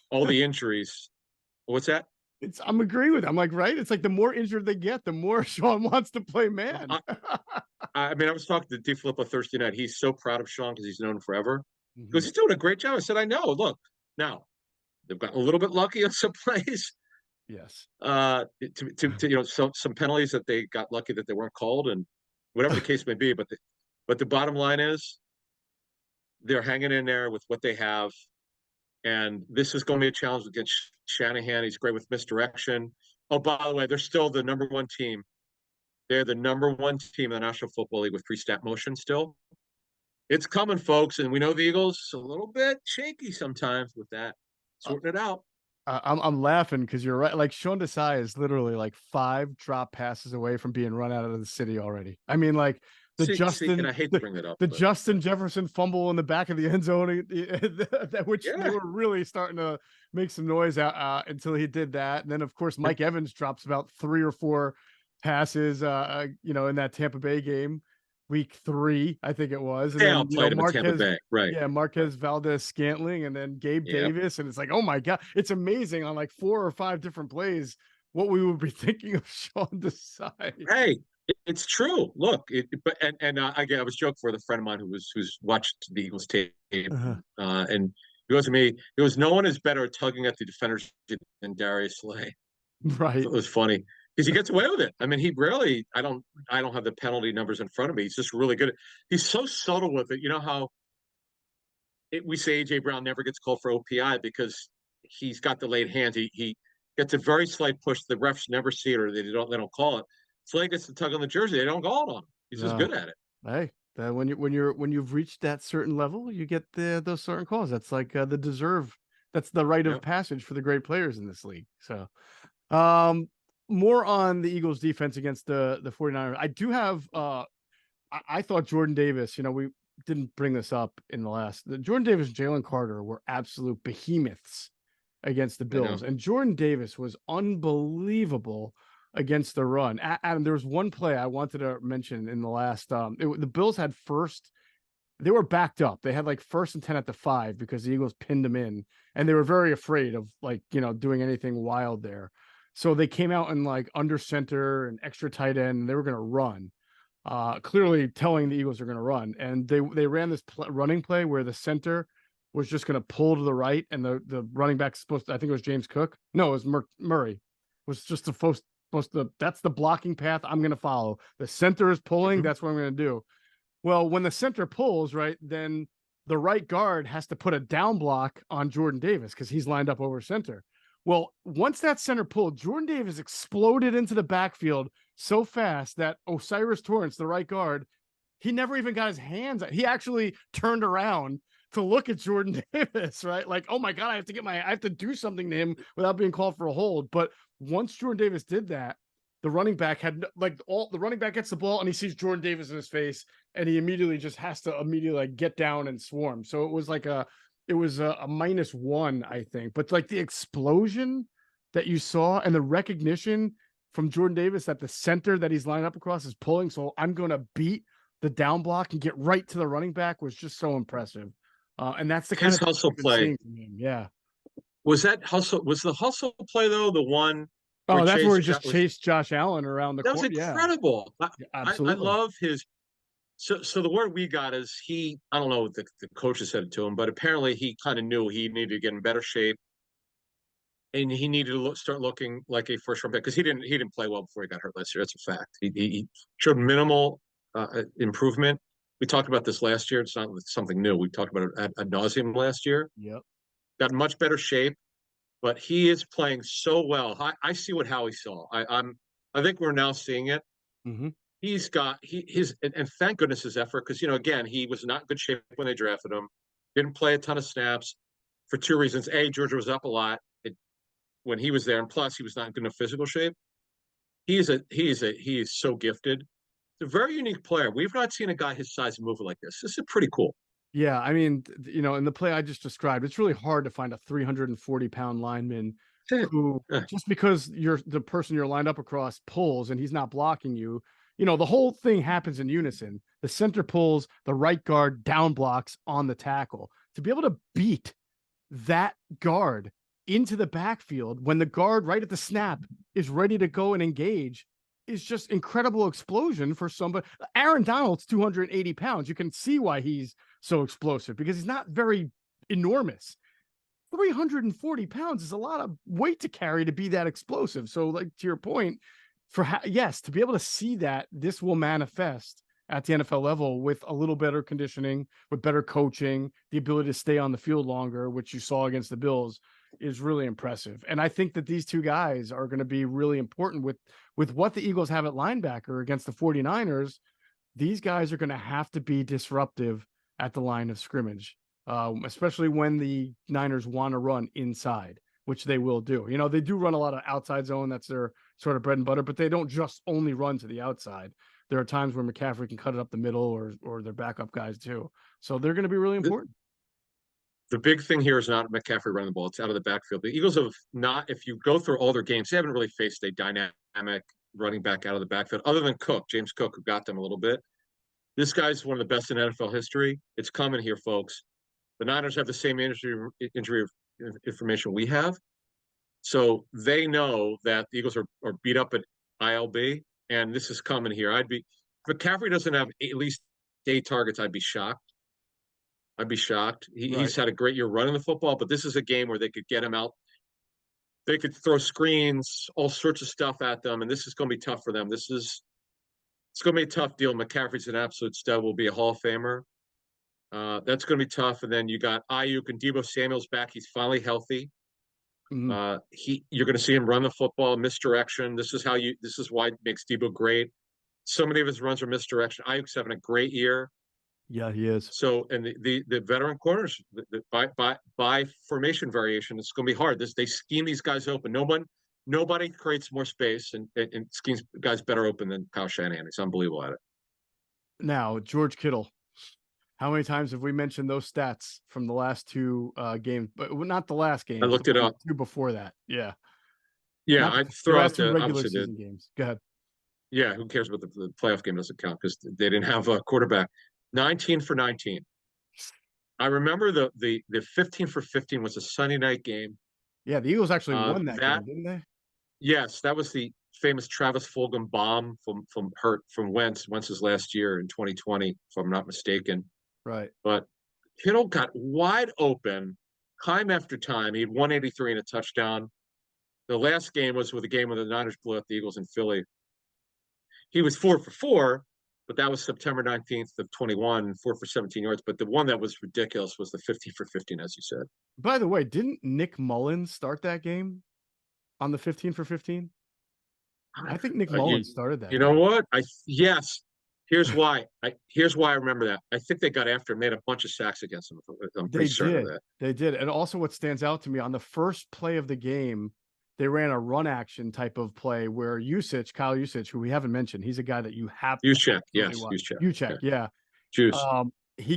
all the injuries. What's that? I'm agreeing with. I'm like, right. It's like the more injured they get, the more Sean wants to play man. I mean, I was talking to DiFilippo Thursday night. He's so proud of Sean because he's known him forever. Because he's doing a great job. I said, I know. Look, now they've gotten a little bit lucky on some plays. Yes. Some penalties that they got lucky that they weren't called, and whatever the case may be. But the bottom line is, they're hanging in there with what they have. And this is going to be a challenge against Shanahan. He's great with misdirection. Oh, by the way, they're still the number one team. They're the number one team in the National Football League with 3-step motion still. It's coming, folks. And we know the Eagles a little bit shaky sometimes with that. Sorting it out. I'm laughing because you're right. Like, Sean Desai is literally like 5 drop passes away from being run out of the city already. I mean, like, and I hate to bring that up. Justin Jefferson fumble in the back of the end zone, which they were really starting to make some noise out until he did that. And then, of course, Mike Evans drops about 3 or 4 passes, in that Tampa Bay game, week 3, I think it was. And then, played him in Tampa Bay, right? Yeah, Marquez Valdez-Scantling, and then Gabe Davis, and it's like, oh my God, it's amazing on like 4 or 5 different plays what we would be thinking of Sean Desai. Hey. It's true. Look, I was joking with a friend of mine who's watched the Eagles tape, and he goes to me. It was no one is better at tugging at the defenders than Darius Slay. Right. It was funny because he gets away with it. I mean, he really. I don't have the penalty numbers in front of me. He's just really good. He's so subtle with it. You know how we say AJ Brown never gets called for OPI because he's got the laid hands. He gets a very slight push. The refs never see it, or they don't call it. Slay gets the tug on the jersey. They don't call it on him. He's just good at it. Hey, when you've reached that certain level, you get those certain calls. That's like the deserve. That's the rite of passage for the great players in this league. So, more on the Eagles defense against the 49ers. I do have. I thought Jordan Davis. We didn't bring this up in the last. Jordan Davis and Jalen Carter were absolute behemoths against the Bills, and Jordan Davis was unbelievable against the run. Adam, there was one play I wanted to mention in the last. The Bills had they were backed up. They had like 1st and 10 at the 5 because the Eagles pinned them in, and they were very afraid of doing anything wild there. So they came out in like under center and extra tight end, and they were going to run, clearly telling the Eagles are going to run. And they ran this running play where the center was just going to pull to the right, and the running back I think it was James Cook. No, it was Murray. Was just that's the blocking path I'm going to follow. The center is pulling. That's what I'm going to do. Well, when the center pulls, right, then the right guard has to put a down block on Jordan Davis because he's lined up over center. Well, once that center pulled, Jordan Davis exploded into the backfield so fast that Osiris Torrance, the right guard, he never even got his hands. He actually turned around to look at Jordan Davis, right? Like, oh my God, I have to do something to him without being called for a hold. But once Jordan Davis did that, the running back had the running back gets the ball and he sees Jordan Davis in his face and he immediately just has to immediately like get down and swarm. So it was like a -1, I think. But like the explosion that you saw and the recognition from Jordan Davis that the center that he's lined up across is pulling. So I'm going to beat the down block and get right to the running back was just so impressive. And that's the kind His of hustle play. seeing from him. Yeah. Was that hustle? Was the hustle play though the one where Oh, that's where he Chase just chased Josh Allen around the that was court. Yeah, incredible. I absolutely. love his. So the word we got is I don't know what the coaches said it to him, but apparently he kind of knew he needed to get in better shape and he needed to start looking like a first round pick because he didn't play well before he got hurt last year. That's a fact. He showed minimal improvement. We talked about this last year. It's not something new. We talked about it ad nauseum last year. Yep. Got in much better shape, but he is playing so well. I see what Howie saw. I think we're now seeing it. Mm-hmm. He's got and thank goodness his effort because again he was not in good shape when they drafted him. Didn't play a ton of snaps for two reasons. A, Georgia was up a lot when he was there, and plus he was not in good physical shape. He is so gifted. He's a very unique player. We've not seen a guy his size move like this. This is pretty cool. Yeah, I mean, in the play I just described, it's really hard to find a 340-pound lineman who, just because the person you're lined up across pulls and he's not blocking you, the whole thing happens in unison. The center pulls, the right guard down blocks on the tackle. To be able to beat that guard into the backfield when the guard right at the snap is ready to go and engage is just incredible explosion for somebody. Aaron Donald's 280 pounds. You can see why he's so explosive because he's not very enormous. 340 pounds is a lot of weight to carry to be that explosive. So, like, to your point, to be able to see that this will manifest at the NFL level with a little better conditioning, with better coaching, the ability to stay on the field longer, which you saw against the Bills, is really impressive. And I think that these two guys are going to be really important with what the Eagles have at linebacker against the 49ers. These guys are going to have to be disruptive at the line of scrimmage, especially when the Niners want to run inside, which they will do. They do run a lot of outside zone. That's their sort of bread and butter, but they don't just only run to the outside. There are times where McCaffrey can cut it up the middle or their backup guys too. So they're going to be really important. The big thing here is not McCaffrey running the ball. It's out of the backfield. The Eagles have not, if you go through all their games, they haven't really faced a dynamic running back out of the backfield other than James Cook, who got them a little bit. This guy's one of the best in NFL history. It's coming here, folks. The Niners have the same injury information we have. So they know that the Eagles are beat up at ILB, and this is coming here. If McCaffrey doesn't have at least 8 targets, I'd be shocked. He's had a great year running the football, but this is a game where they could get him out. They could throw screens, all sorts of stuff at them, and this is going to be tough for them. It's going to be a tough deal. McCaffrey's an absolute stud, will be a Hall of Famer. That's going to be tough. And then you got Ayuk and Deebo Samuel's back. He's finally healthy. Mm-hmm. You're going to see him run the football, misdirection. This is why it makes Deebo great. So many of his runs are misdirection. Ayuk's having a great year. Yeah, he is. So, and the veteran corners by formation variation, it's going to be hard. They scheme these guys open. Nobody creates more space and schemes guys better open than Kyle Shanahan. He's unbelievable at it. Now, George Kittle. How many times have we mentioned those stats from the last 2 games? But not the last game. I looked it up. 2 before that. Yeah. Yeah, I'd throw out the regular season games. Go ahead. Yeah, who cares about the playoff game? Doesn't count because they didn't have a quarterback. 19 for 19. I remember the 15 for 15 was a Sunday night game. Yeah, the Eagles actually won that game, didn't they? Yes, that was the famous Travis Fulgham bomb from Wentz's last year in 2020, if I'm not mistaken. Right. But Kittle got wide open time after time. He had 183 and a touchdown. The last game was with a game where the Niners blew out the Eagles in Philly. He was 4 for 4, but that was September 19th of 21, 4 for 17 yards. But the one that was ridiculous was the 15 for 15, as you said. By the way, didn't Nick Mullins start that game on the 15 for 15? I think Nick Mullins started that You know game. what? Yes. Here's why. Here's why I remember that. I think they got after him, made a bunch of sacks against him. I'm pretty certain of that. They did. And also what stands out to me on the first play of the game, they ran a run action type of play where Kyle Usich, who we haven't mentioned, he's a guy that you have to Juszczyk, yes, Juszczyk, yeah. Juice. He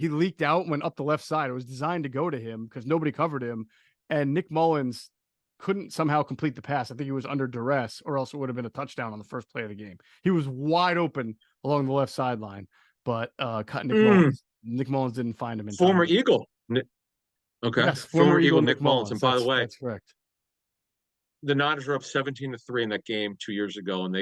leaked out, went up the left side. It was designed to go to him because nobody covered him. And Nick Mullins couldn't somehow complete the pass. I think he was under duress, or else it would have been a touchdown on the first play of the game. He was wide open along the left sideline, but Nick Mullins didn't find him in time. Former Eagle. Okay. Yes, former Eagle Nick Mullins. And by the way, that's correct. The Niners were up 17-3 in that game 2 years ago, and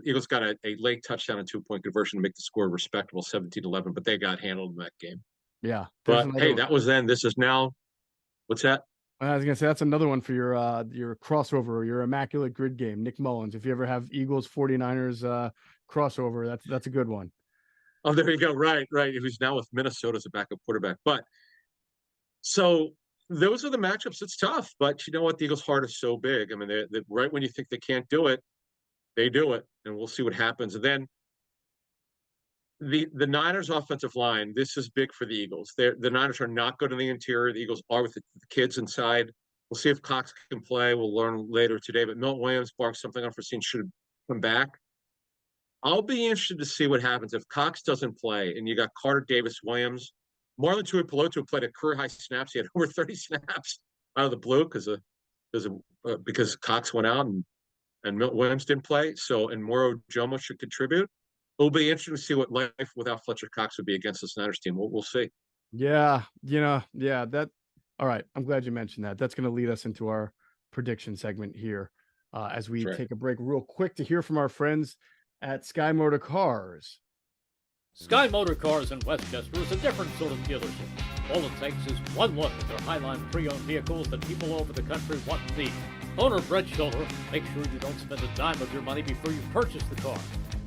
Eagles got a late touchdown and 2-point conversion to make the score respectable 17-11, but they got handled in that game. Yeah. But hey, that was then. This is now. What's that? I was gonna say that's another one for your crossover, your immaculate grid game, Nick Mullins. If you ever have Eagles 49ers crossover, that's a good one. Oh, there you go. Right. Who's now with Minnesota as a backup quarterback. But so those are the matchups. It's tough, but you know what? The Eagles' heart is so big. I mean, they right when you think they can't do it, they do it, and we'll see what happens. And then the Niners' offensive line, this is big for the Eagles. The Niners are not good in the interior. The Eagles are with the kids inside. We'll see if Cox can play. We'll learn later today. But Milton Williams, barring something unforeseen, should come back. I'll be interested to see what happens if Cox doesn't play and you got Carter Davis-Williams. Marlon Tuipulotu played a career high snaps. He had over 30 snaps out of the blue because Cox went out and Milton Williams didn't play. So, and Moro Jomo should contribute. It'll be interesting to see what life without Fletcher Cox would be against this Niners team. We'll see. Yeah, that. All right, I'm glad you mentioned that. That's going to lead us into our prediction segment here as we take a break real quick to hear from our friends at Sky Motor Cars. Sky Motor Cars in Westchester is a different sort of dealership. All it takes is one look at their Highline pre-owned vehicles that people all over the country want and need. Owner Brett Schulter, make sure you don't spend a dime of your money before you purchase the car.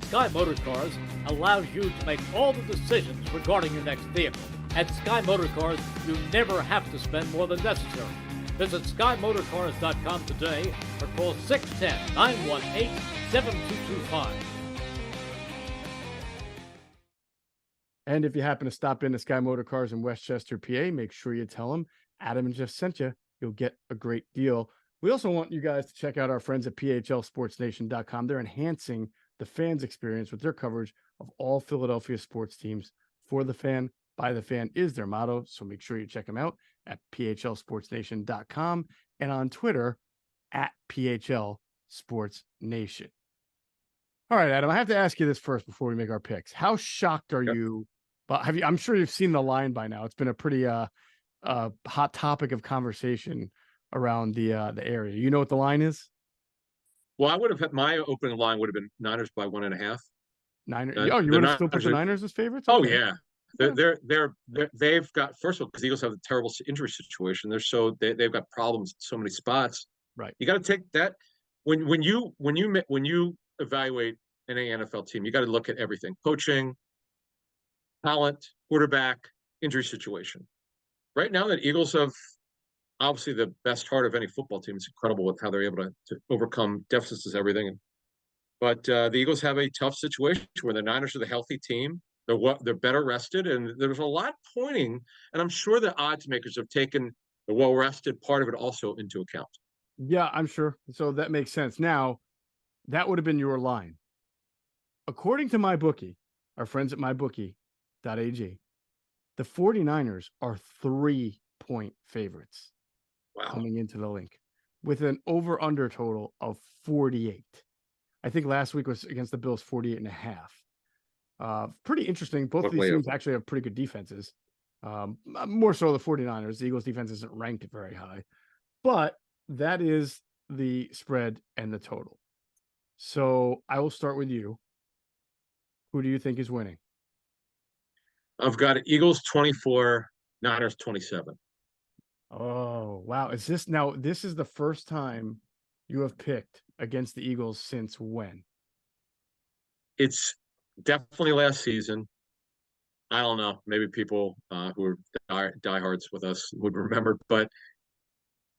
Sky Motor Cars allows you to make all the decisions regarding your next vehicle. At Sky Motor Cars, you never have to spend more than necessary. Visit SkyMotorCars.com today or call 610-918-7225. And if you happen to stop into Sky Motor Cars in Westchester, PA, make sure you tell them Adam and Geoff sent you. You'll get a great deal. We also want you guys to check out our friends at PHLSportsNation.com. They're enhancing the fans' experience with their coverage of all Philadelphia sports teams. For the fan, by the fan is their motto. So make sure you check them out at PHLSportsNation.com and on Twitter at PHLSportsNation. All right, Adam, I have to ask you this first before we make our picks. How shocked are you? But I'm sure you've seen the line by now. It's been a pretty hot topic of conversation around the area. You know what the line is? Well, I would have had my opening line would have been Niners by 1.5. Niners. You would have still put the Niners as favorites? Okay. Oh yeah. They've got, first of all, because the Eagles have a terrible injury situation. They've got problems in so many spots. Right. You got to take that when you evaluate any NFL team, you got to look at everything: coaching, talent, quarterback, injury situation. Right now, the Eagles have obviously the best heart of any football team. It's incredible with how they're able to overcome deficits and everything. But the Eagles have a tough situation where the Niners are the healthy team. They're better rested, and there's a lot pointing. And I'm sure the odds makers have taken the well rested part of it also into account. Yeah, I'm sure. So that makes sense. Now, that would have been your line. According to MyBookie, our friends at MyBookie.ag, the 49ers are 3-point favorites coming into the Linc with an over-under total of 48. I think last week was against the Bills, 48.5. Pretty interesting. Both of these teams actually have pretty good defenses. More so the 49ers. The Eagles defense isn't ranked very high. But that is the spread and the total. So I will start with you. Who do you think is winning? I've got Eagles 24, Niners 27. Oh, wow. This is the first time you have picked against the Eagles since when? it's definitely last season. I don't know. Maybe people who are diehards with us would remember, but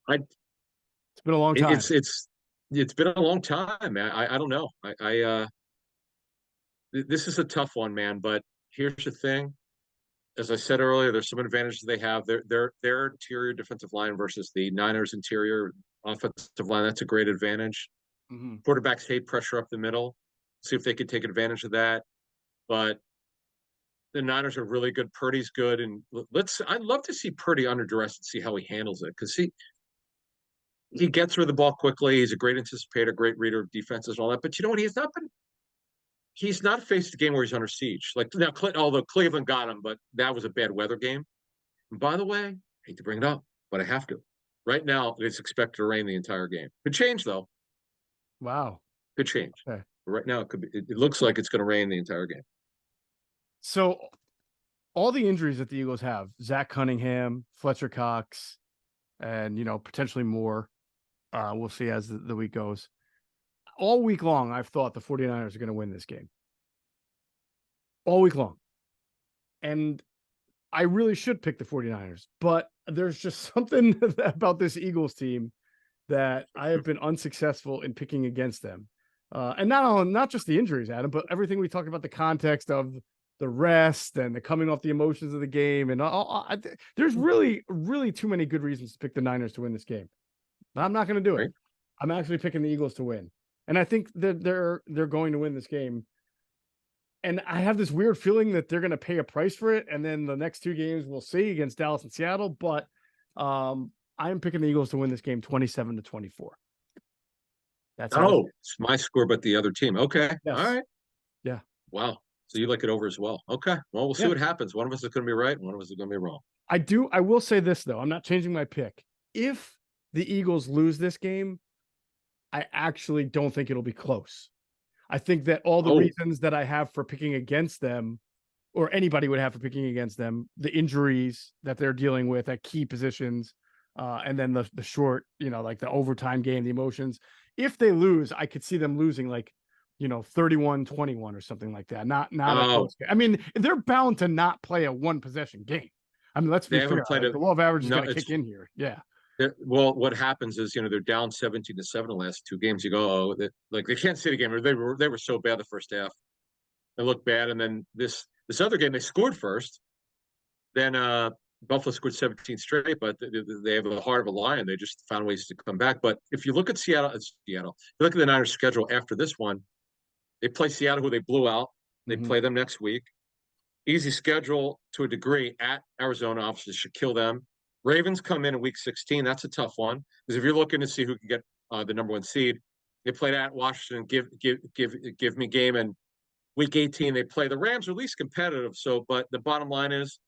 I It's been a long time. it's been a long time, man. I don't know. This is a tough one, man. But here's the thing. As I said earlier, there's some advantages they have. Their interior defensive line versus the Niners interior offensive line. That's a great advantage. Mm-hmm. Quarterbacks hate pressure up the middle. See if they could take advantage of that. But the Niners are really good. Purdy's good, and I'd love to see Purdy under duress and see how he handles it, because he gets rid of the ball quickly. He's a great anticipator, great reader of defenses and all that. But you know what? He's not faced a game where he's under siege. Like now, although Cleveland got him, but that was a bad weather game. And by the way, I hate to bring it up, but I have to. Right now, it's expected to rain the entire game. Could change though. Wow. Could change. Okay. But right now, it looks like it's going to rain the entire game. So all the injuries that the Eagles have, Zach Cunningham, Fletcher Cox, and, potentially more, we'll see as the week goes. All week long, I've thought the 49ers are going to win this game. All week long. And I really should pick the 49ers, but there's just something about this Eagles team that I have been unsuccessful in picking against them. And not just the injuries, Adam, but everything we talked about, the context of the rest and the coming off the emotions of the game. And there's really, really too many good reasons to pick the Niners to win this game. But I'm not going to do it. Right. I'm actually picking the Eagles to win. And I think that they're going to win this game. And I have this weird feeling that they're going to pay a price for it. And then the next two games we'll see against Dallas and Seattle. But I am picking the Eagles to win this game 27-24. That's it's my score, but the other team. Okay. Yes. All right. Yeah. Wow. So you like it over as well. Okay. Well, we'll see what happens. One of us is going to be right. One of us is going to be wrong. I will say this, though. I'm not changing my pick. If the Eagles lose this game, I actually don't think it'll be close. I think that all the reasons that I have for picking against them, or anybody would have for picking against them, the injuries that they're dealing with at key positions, and then the short, like the overtime game, the emotions. If they lose, I could see them losing 31-21 or something like that. Not a close game. I mean, they're bound to not play a one possession game. I mean, let's be fair. The law of average is going to kick in here. Yeah. Well, what happens is, they're down 17-7 the last two games. You go, they can't see the game. They were so bad the first half. They looked bad, and then this other game they scored first. Then Buffalo scored 17 straight, but they have the heart of a lion. They just found ways to come back. But if you look at Seattle. If you look at the Niners' schedule after this one, they play Seattle, who they blew out. They play them next week. Easy schedule to a degree at Arizona. Obviously, should kill them. Ravens come in week 16. That's a tough one, because if you're looking to see who can get the number one seed, they played at Washington. Give me game. And week 18 they play the Rams, are least competitive. So, but the bottom line is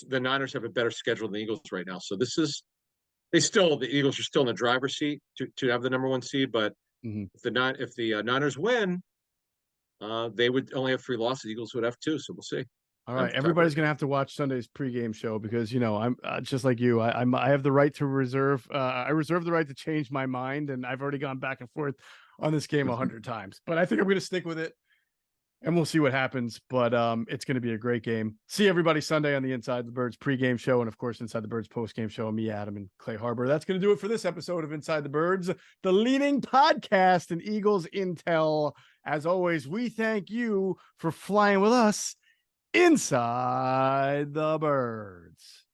the Niners have a better schedule than the Eagles right now. So the Eagles are still in the driver's seat to have the number one seed. But if the Niners win, they would only have 3 losses. The Eagles would have 2. So we'll see. All right, everybody's gonna have to watch Sunday's pregame show, because I'm just like you. I have the right to reserve. I reserve the right to change my mind, and I've already gone back and forth on this game 100 times. But I think I'm gonna stick with it, and we'll see what happens. But it's gonna be a great game. See everybody Sunday on the Inside the Birds pregame show, and of course Inside the Birds postgame show. Me, Adam, and Clay Harbor. That's gonna do it for this episode of Inside the Birds, the leading podcast in Eagles intel. As always, we thank you for flying with us inside the Birds.